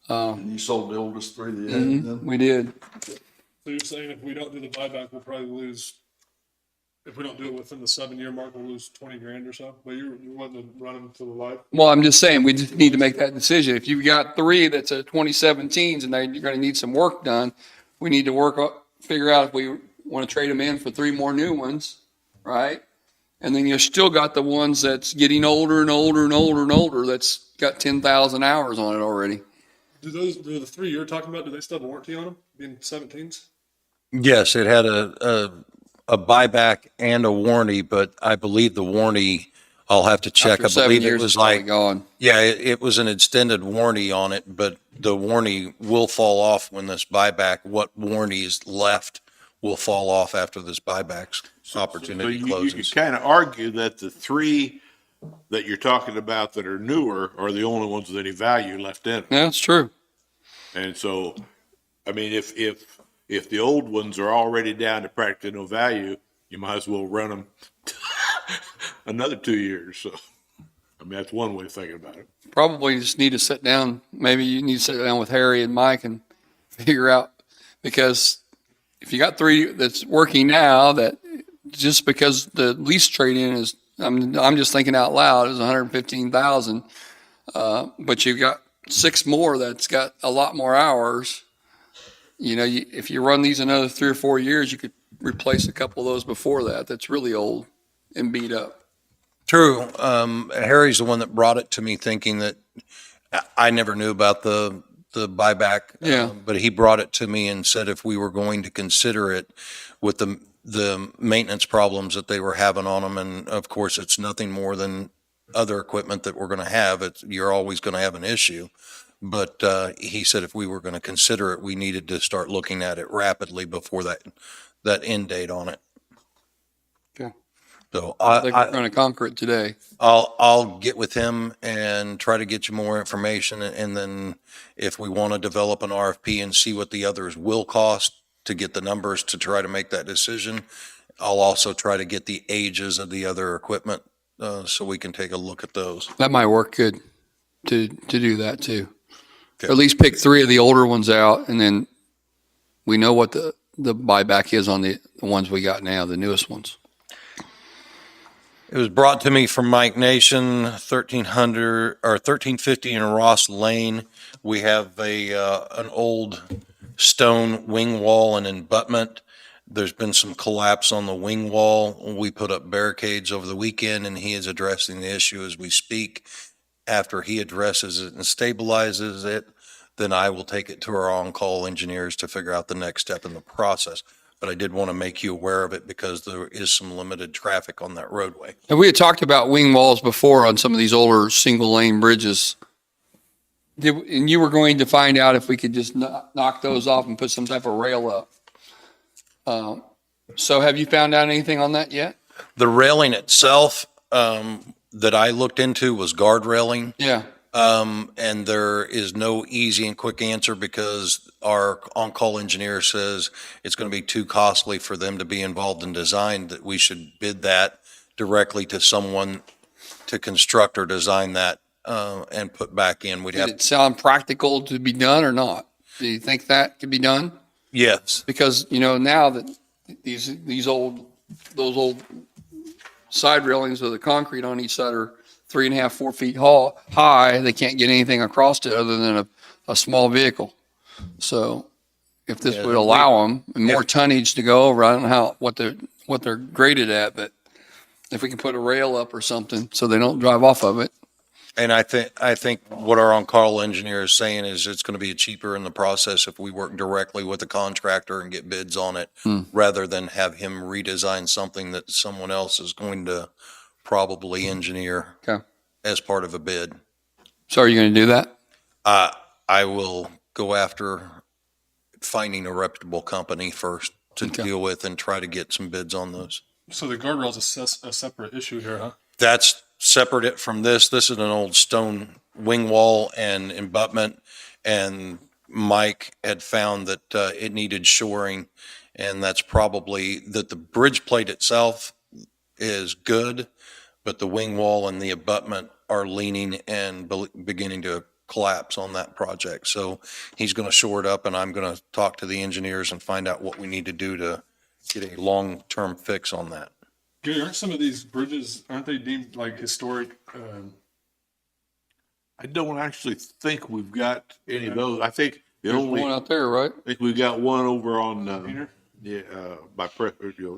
And you sold the oldest three that you had then? We did. So you're saying if we don't do the buyback, we'll probably lose, if we don't do it within the 7-year mark, we'll lose 20 grand or so? But you're wanting to run them to the life? Well, I'm just saying, we just need to make that decision. If you've got 3 that's a 2017s and you're going to need some work done, we need to figure out if we want to trade them in for 3 more new ones, right? And then you've still got the ones that's getting older and older and older and older that's got 10,000 hours on it already. Do the 3 you're talking about, do they still have a warranty on them, being 17s? Yes, it had a buyback and a warranty, but I believe the warranty, I'll have to check. After I 7 believe years, it was it's probably like, gone. yeah, it was an extended warranty on it, but the warranty will fall off when this buyback, what warranty is left will fall off after this buyback's opportunity You closes. could kind of argue that the 3 that you're talking about that are newer are the only ones with any value left in them. Yeah, that's true. And so, I mean, if the old ones are already down to practically no value, you might as well run them another 2 years. So, I mean, that's one way of thinking about it. Probably just need to sit down. Maybe you need to sit down with Harry and Mike and figure out, because if you got 3 that's working now, that just because the lease trade in is, I'm just thinking out loud, is 115,000. But you've got 6 more that's got a lot more hours. You know, if you run these another 3 or 4 years, you could replace a couple of those before that. That's really old and beat up. True. Harry's the one that brought it to me, thinking that I never knew about the buyback. Yeah. But he brought it to me and said if we were going to consider it with the maintenance problems that they were having on them, and of course it's nothing more than other equipment that we're going to have. You're always going to have an issue. But he said if we were going to consider it, we needed to start looking at it rapidly before that end date on it. Okay. So I think we're going to conquer it today. I'll get with him and try to get you more information. And then if we want to develop an RFP and see what the others will cost to get the numbers to try to make that decision, I'll also try to get the ages of the other equipment so we can take a look at those. That might work good to do that too. Okay. Or at least pick 3 of the older ones out, and then we know what the buyback is on the ones we got now, the newest ones. It was brought to me from Mike Nation, 1350 in Ross Lane. We have an old stone wing wall and abutment. There's been some collapse on the wing wall. We put up barricades over the weekend, and he is addressing the issue as we speak. After he addresses it and stabilizes it, then I will take it to our on-call engineers to figure out the next step in the process. But I did want to make you aware of it because there is some limited traffic on that roadway. And we had talked about wing walls before on some of these older single-lane bridges. And you were going to find out if we could just knock those off and put some type of rail up. So have you found out anything on that yet? The railing itself that I looked into was guard railing. Yeah. And there is no easy and quick answer because our on-call engineer says it's going to be too costly for them to be involved in design, that we should bid that directly to someone to construct or design that and put back in. We'd Did have, it sound practical to be done or not? Do you think that could be done? yes, Because, you know, now that those old side railings with the concrete on each side are 3.5, 4 feet high, they can't get anything across it other than a small vehicle. So if this would allow them more tonnage to go over, I don't know what they're graded at, but if we can put a rail up or something so they don't drive off of it. And I think what our on-call engineer is saying is it's going to be cheaper in the process if we work directly with the contractor and get bids on it, rather than have him redesign something that someone else is going to probably engineer Okay. as part of a bid. So are you going to do that? I will go after finding a reputable company first to Okay. deal with and try to get some bids on those. So the guardrail's a separate issue here, huh? That's separate from this. This is an old stone wing wall and abutment, and Mike had found that it needed shoring, and that's probably that the bridge plate itself is good, but the wing wall and the abutment are leaning and beginning to collapse on that project. So he's going to shore it up, and I'm going to talk to the engineers and find out what we need to do to get a long-term fix on that. Gary, aren't some of these bridges, aren't they deemed like historic? I don't actually think we've got any of those. I think the There's only, one out there, right? I think we've got one over on, Peter? yeah, by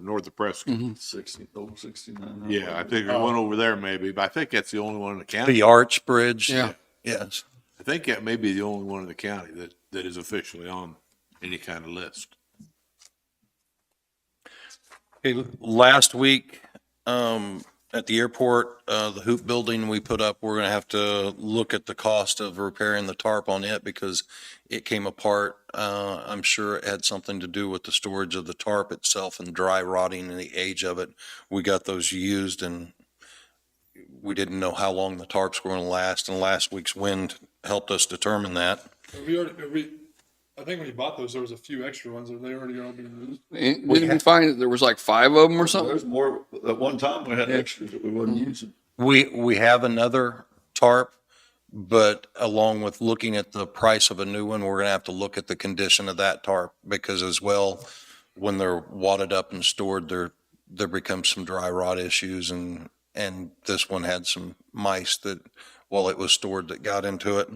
north of Prescott. 69. Yeah, I think there's one over there maybe, but I think that's the only one in the county. The Arch Bridge? Yeah. Yes. I think that may be the only one in the county that is officially on any kind of list. Okay, last week, at the airport, the hoop building we put up, we're gonna have to look at the cost of repairing the tarp on it because it came apart. I'm sure it had something to do with the storage of the tarp itself and dry rotting and the age of it. We got those used and we didn't know how long the tarps were gonna last, and last week's wind helped us determine that. I think when you bought those, there was a few extra ones. Are they already all been used? Didn't we find that there was like 5 of them or something? There's more, at one time we had extras that we wasn't using. We have another tarp, but along with looking at the price of a new one, we're gonna have to look at the condition of that tarp because as well, when they're wadded up and stored, there becomes some dry rot issues and this one had some mice that, while it was stored, that got into it.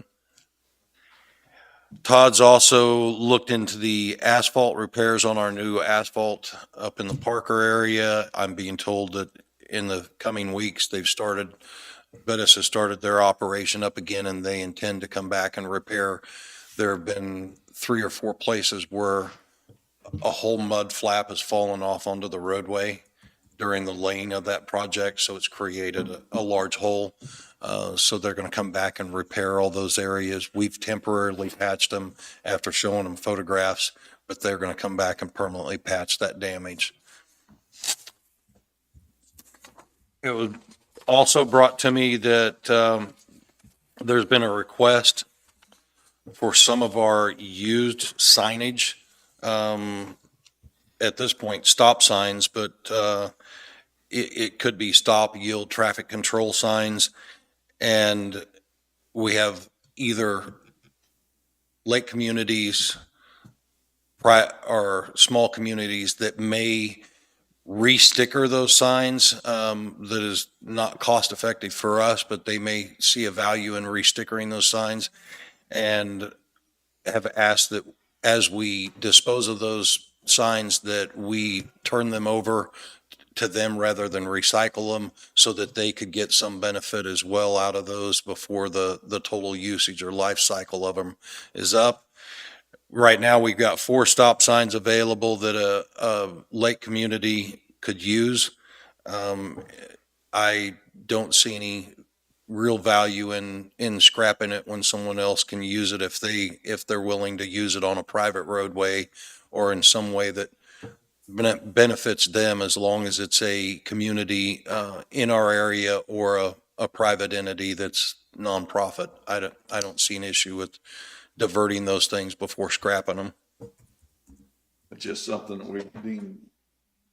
Todd's also looked into the asphalt repairs on our new asphalt up in the Parker area. I'm being told that in the coming weeks, Bettis has started their operation up again and they intend to come back and repair. There have been 3 or 4 places where a whole mud flap has fallen off onto the roadway during the laying of that project, so it's created a large hole. So they're going to come back and repair all those areas. We've temporarily patched them after showing them photographs, but they're going to come back and permanently patch that damage. It was also brought to me that there's been a request for some of our used signage. At this point, stop signs, but it could be stop, yield, traffic control signs. And we have either lake communities or small communities that may re-sticker those signs. That is not cost effective for us, but they may see a value in re-stickering those signs and have asked that as we dispose of those signs that we turn them over to them rather than recycle them so that they could get some benefit as well out of those before the total usage or life cycle of them is up. Right now, we've got 4 stop signs available that a lake community could use. I don't see any real value in scrapping it when someone else can use it if they're willing to use it on a private roadway or in some way that benefits them, as long as it's a community in our area or a private entity that's nonprofit. I don't see an issue with diverting those things before scrapping them. It's just something that we deem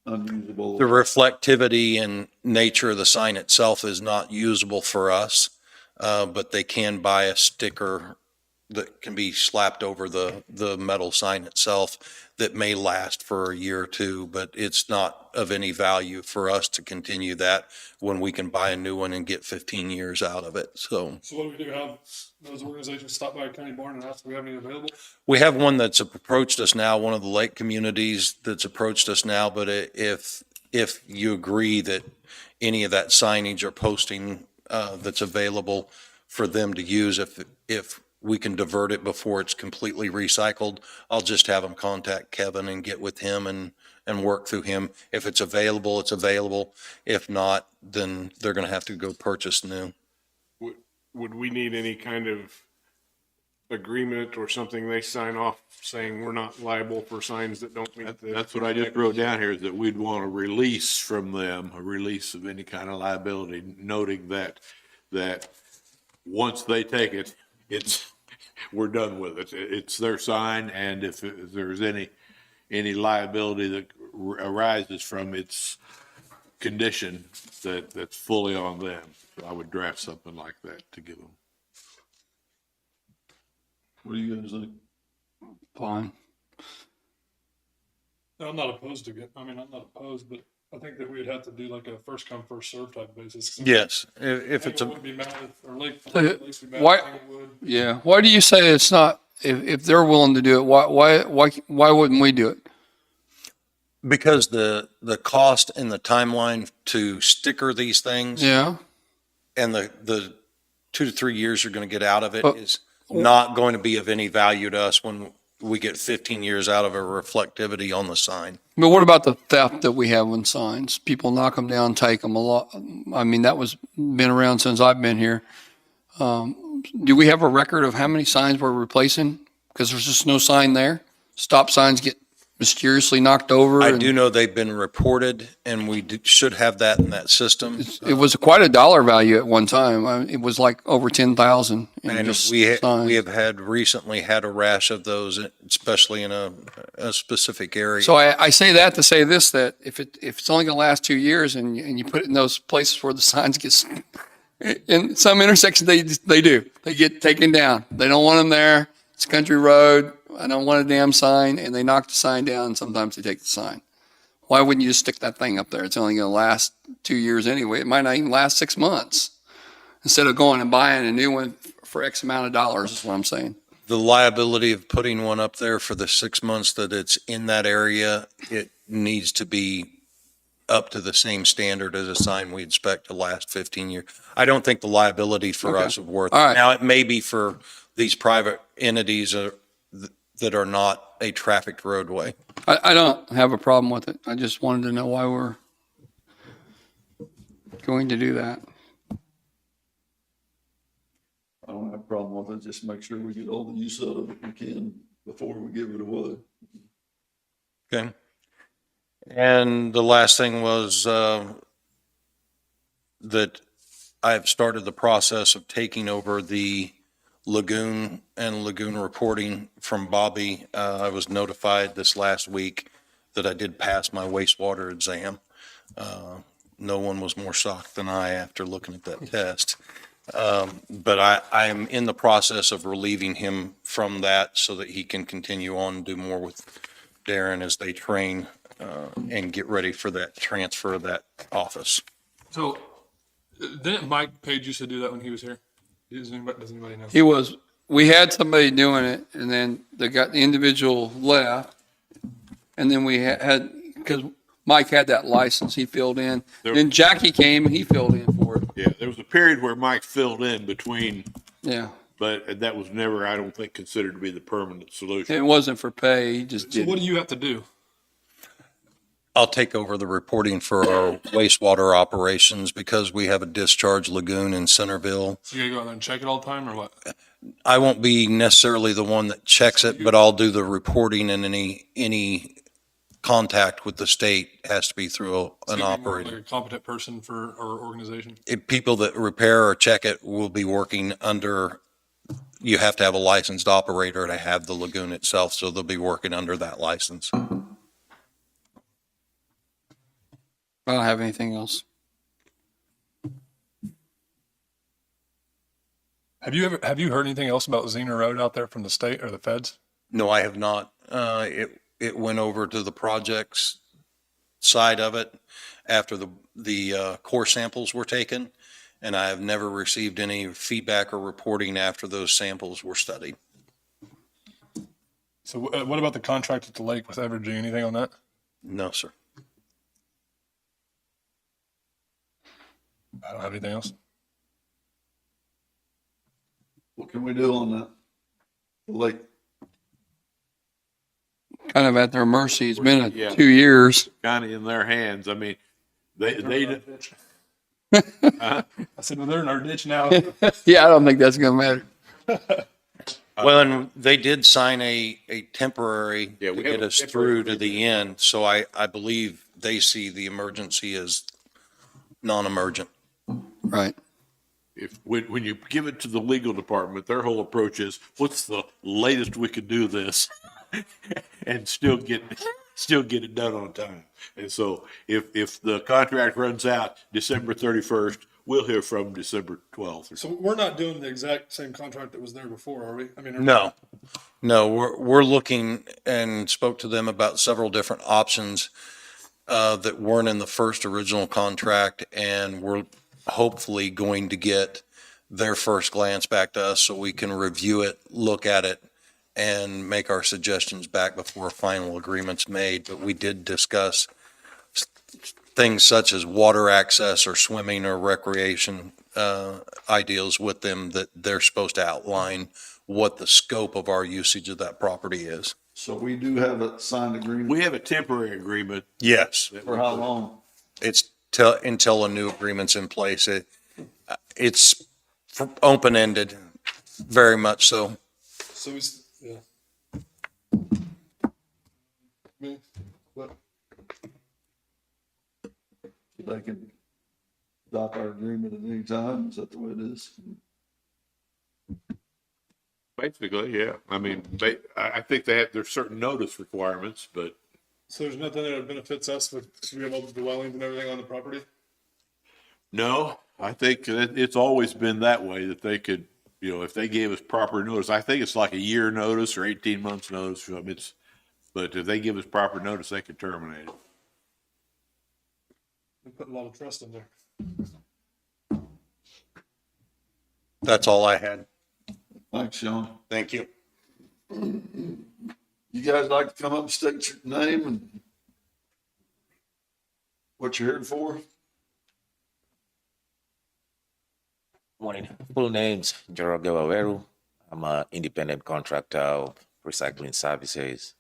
unusable. The reflectivity and nature of the sign itself is not usable for us, but they can buy a sticker that can be slapped over the metal sign itself that may last for a year or 2, but it's not of any value for us to continue that when we can buy a new one and get 15 years out of it. So what do we do? Have those organizations stop by a county barn and ask if we have any available? we have one that's approached us now, one of the lake communities that's approached us now, but if you agree that any of that signage or posting that's available for them to use. If we can divert it before it's completely recycled, I'll just have them contact Kevin and get with him and work through him. If it's available, it's available. If not, then they're going to have to go purchase new. Would we need any kind of agreement or something they sign off saying we're not liable for signs that don't meet the? That's what I just wrote down here, is that we'd want a release from them, a release of any kind of liability, noting that once they take it, we're done with it. It's their sign, and if there's any liability that arises from its condition, that's fully on them. So I would draft something like that to give them. What do you guys think? Fine. I'm not opposed to it. I mean, I'm not opposed, but I think that we'd have to do like a first come, first served type basis. Yes, if it's Would be mad if, or Lake, So, at least be mad why- if Tanglewood would. Yeah. Why do you say it's not, if they're willing to do it, why wouldn't we do it? because the cost and the timeline to sticker these things Yeah. and the 2 to 3 years you're going to get out of it But- is not going to be of any value to us when we get 15 years out of a reflectivity on the sign. But what about the theft that we have on signs? People knock them down, take them a lot. I mean, that was been around since I've been here. Do we have a record of how many signs we're replacing? Because there's just no sign there. Stop signs get mysteriously knocked over. I and do know they've been reported, and we should have that in that system. It was quite a dollar value at one time. It was like over 10,000. And we have recently had a rash of those, especially in a specific area. So I say that to say this, that if it's only going to last 2 years and you put it in those places where the signs get, in some intersections, they get taken down. They don't want them there. It's a country road. I don't want a damn sign. And they knock the sign down. And sometimes they take the sign. Why wouldn't you just stick that thing up there? It's only going to last 2 years anyway. It might not even last 6 months. Instead of going and buying a new one for X amount of dollars is what I'm saying. The liability of putting one up there for the 6 months that it's in that area, it needs to be up to the same standard as a sign we expect to last 15 years. I don't think the liability for Okay. us is worth it. All right. Now, it may be for these private entities that are not a trafficked roadway. I don't have a problem with it. I just wanted to know why we're going to do that. I don't have a problem with it, just make sure we get all the use out of it we can before we give it away. Okay. And the last thing was that I've started the process of taking over the lagoon and lagoon reporting from Bobby. I was notified this last week that I did pass my wastewater exam. No one was more shocked than I after looking at that test. But I am in the process of relieving him from that so that he can continue on and do more with Darren as they train and get ready for that transfer of that office. So, didn't Mike Page used to do that when he was here? Does anybody know? We had somebody doing it and then the individual left. And then we had, because Mike had that license, he filled in. Then Jackie came and he filled in for it. Yeah, there was a period where Mike filled in between, Yeah. but that was never, I don't think, considered to be the permanent solution. It wasn't for pay. He just So did what it. do you have to do? I'll take over the reporting for our wastewater operations because we have a discharge lagoon in Centerville. So you gotta go out there and check it all the time or what? I won't be necessarily the one that checks it, but I'll do the reporting, and any contact with the state has to be through So an you'd be more operator. like a competent person for our organization. People that repair or check it will be working under, you have to have a licensed operator to have the lagoon itself, so they'll be working under that license. I don't have anything else. Have you heard anything else about Xena Road out there from the state or the feds? No, I have not. It went over to the projects side of it after the core samples were taken, and I have never received any feedback or reporting after those samples were studied. So what about the contract at the lake with Evergy? Anything on that? No, sir. I don't have anything else. What can we do on that? Like, Kind of at their mercy. It's been Yeah. 2 years. Kind of in their hands. I mean, they, I said, well, they're in our ditch now. Yeah, I don't think that's going to matter. Well, and they did sign a temporary Yeah, to we have get a us temporary through to the end. So I believe they see the emergency as non-emergent. Right. when you give it to the legal department, their whole approach is, what's the latest we could do this? And still get it done on time. And so if the contract runs out December 31st, we'll hear from December 12th. So we're not doing the exact same contract that was there before, are we? I mean, No, we're looking and spoke to them about several different options that weren't in the first original contract, and we're hopefully going to get their first glance back to us so we can review it, look at it, and make our suggestions back before a final agreement's made. But we did discuss things such as water access or swimming or recreation ideals with them, that they're supposed to outline what the scope of our usage of that property is. so we do have a signed agreement. We have a temporary agreement. Yes. For how long? It's until a new agreement's in place. It's open-ended, very much so. so is, yeah. Me, what? They can stop our agreement at any time. Is that the way it is? Basically, yeah. I mean, I think there's certain notice requirements, but So there's nothing that benefits us with being able to dwellings and everything on the property? no, I think that it's always been that way, that they could, if they gave us proper notice, I think it's like a year notice or 18 months notice. I mean, but if they give us proper notice, they could terminate it. We put a lot of trust in there. That's all I had. Thanks, Sean. Thank you. You guys like to come up and state your name and what you're here for? Morning. Full names, Gerald Gawaweru. I'm an independent contractor of recycling services.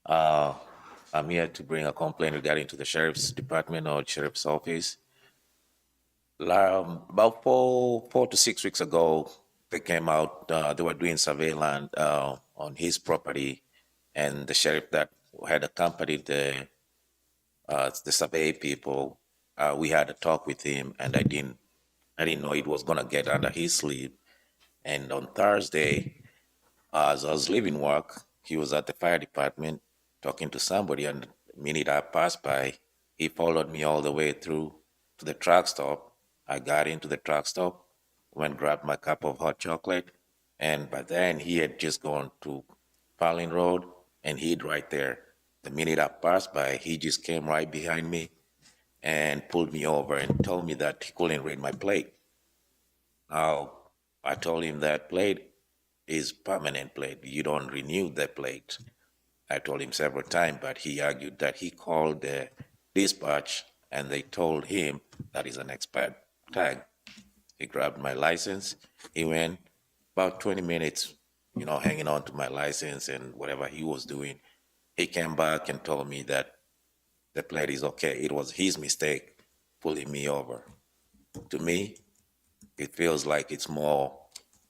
I'm here to bring a complaint regarding to the sheriff's department or sheriff's office. About 4 to 6 weeks ago, they came out, they were doing surveillance on his property, and the sheriff that had accompanied the survey people, we had a talk with him, and I didn't know it was gonna get under his sleeve. And on Thursday, as I was leaving work, he was at the fire department talking to somebody, and the minute I passed by, he followed me all the way through to the truck stop. I got into the truck stop, went grabbed my cup of hot chocolate, and by then he had just gone to Fallon Road and hid right there. The minute I passed by, he just came right behind me and pulled me over and told me that he couldn't read my plate. Now, I told him that plate is permanent plate. You don't renew the plate. I told him several times, but he argued that he called the dispatch and they told him that is an expired tag. He grabbed my license. He went about 20 minutes, hanging on to my license and whatever he was doing. He came back and told me that the plate is okay. It was his mistake pulling me over. To me, it feels like it's more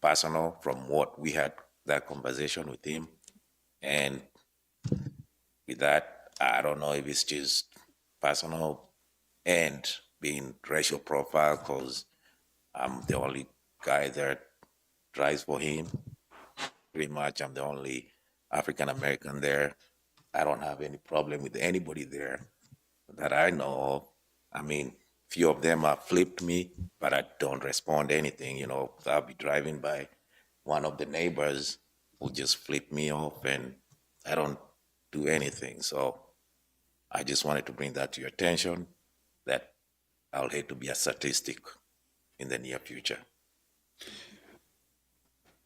personal from what we had that conversation with him. And with that, I don't know if it's just personal and being racial profile, because I'm the only guy that drives for him. Pretty much, I'm the only African American there. I don't have any problem with anybody there that I know of. I mean, few of them have flipped me, but I don't respond to anything. I'll be driving by one of the neighbors who just flip me off, and I don't do anything. So I just wanted to bring that to your attention, that I'll hate to be a statistic in the near future.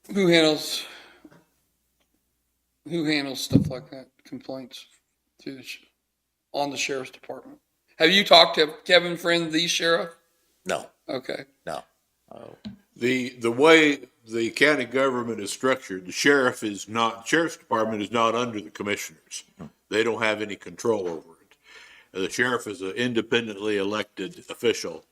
Who handles stuff like that, complaints on the sheriff's department? Have you talked to Kevin Friend, the sheriff? No, Okay. no. The way the county government is structured, the sheriff's department is not under the commissioners. They don't have any control over it. The sheriff is an independently elected official.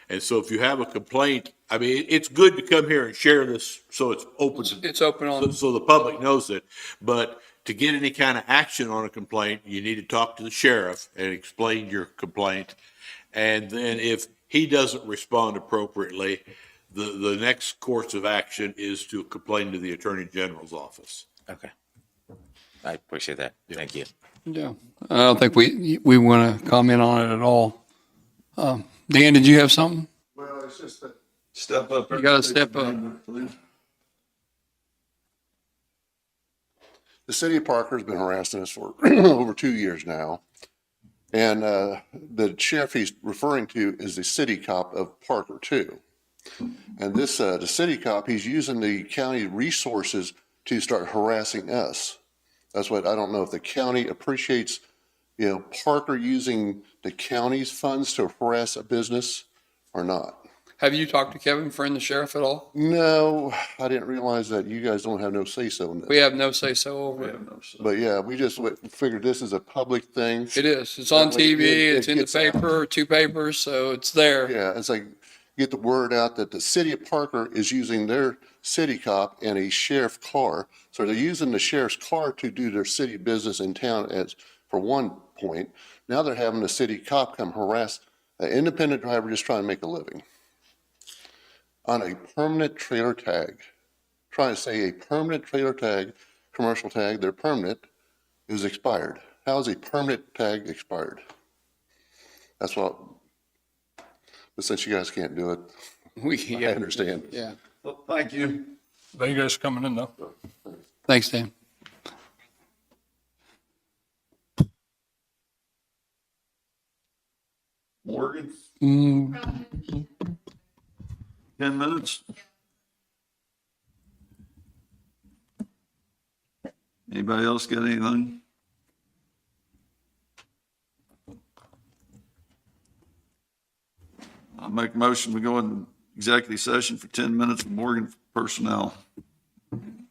And so if you have a complaint, I mean, it's good to come here and share this so it's open. It's open on. So the public knows it. But to get any kind of action on a complaint, you need to talk to the sheriff and explain your complaint. And then if he doesn't respond appropriately, the next course of action is to complain to the Attorney General's office. Okay. I appreciate that. Thank you. Yeah, I don't think we want to comment on it at all. Dan, did you have something? Well, it's just that. Step up. You got to step up. The city of Parker has been harassing us for over 2 years now. And the sheriff he's referring to is the city cop of Parker too. And this, the city cop, he's using the county resources to start harassing us. That's what, I don't know if the county appreciates, Parker using the county's funds to harass a business or not. Have you talked to Kevin, friend the sheriff, at all? No, I didn't realize that you guys don't have no say-so in this. We have no say-so over it. But yeah, we just figured this is a public thing. It is. It's on That way TV, it it's in the gets out. paper, 2 papers, so it's there. Yeah, it's like, get the word out that the city of Parker is using their city cop and a sheriff car. So they're using the sheriff's car to do their city business in town for one point. Now they're having the city cop come harass an independent driver just trying to make a living on a permanent trailer tag. Trying to say a permanent trailer tag, commercial tag, they're permanent, is expired. How is a permanent tag expired? That's what, but since you guys can't do it, I understand. Yeah. Well, thank you. Thank you guys for coming in though. Thanks, Dan. Morgan, Mm, 10 minutes? Anybody else got anything? I'll make a motion, we go into executive session for 10 minutes with Morgan personnel.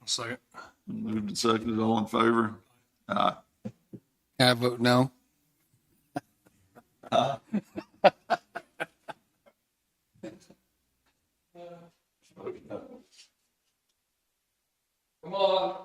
Second. Moved and seconded, all in favor? Aye. Can I vote no? Come on.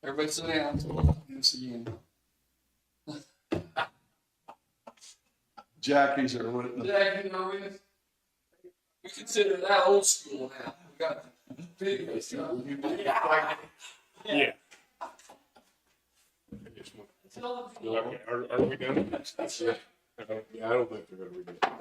Everybody sit down. Yes, again. Jackie's are with them. Jackie, are we consider that old school now. We got videos. Yeah. Are we done? Yeah, I don't think they're gonna be done.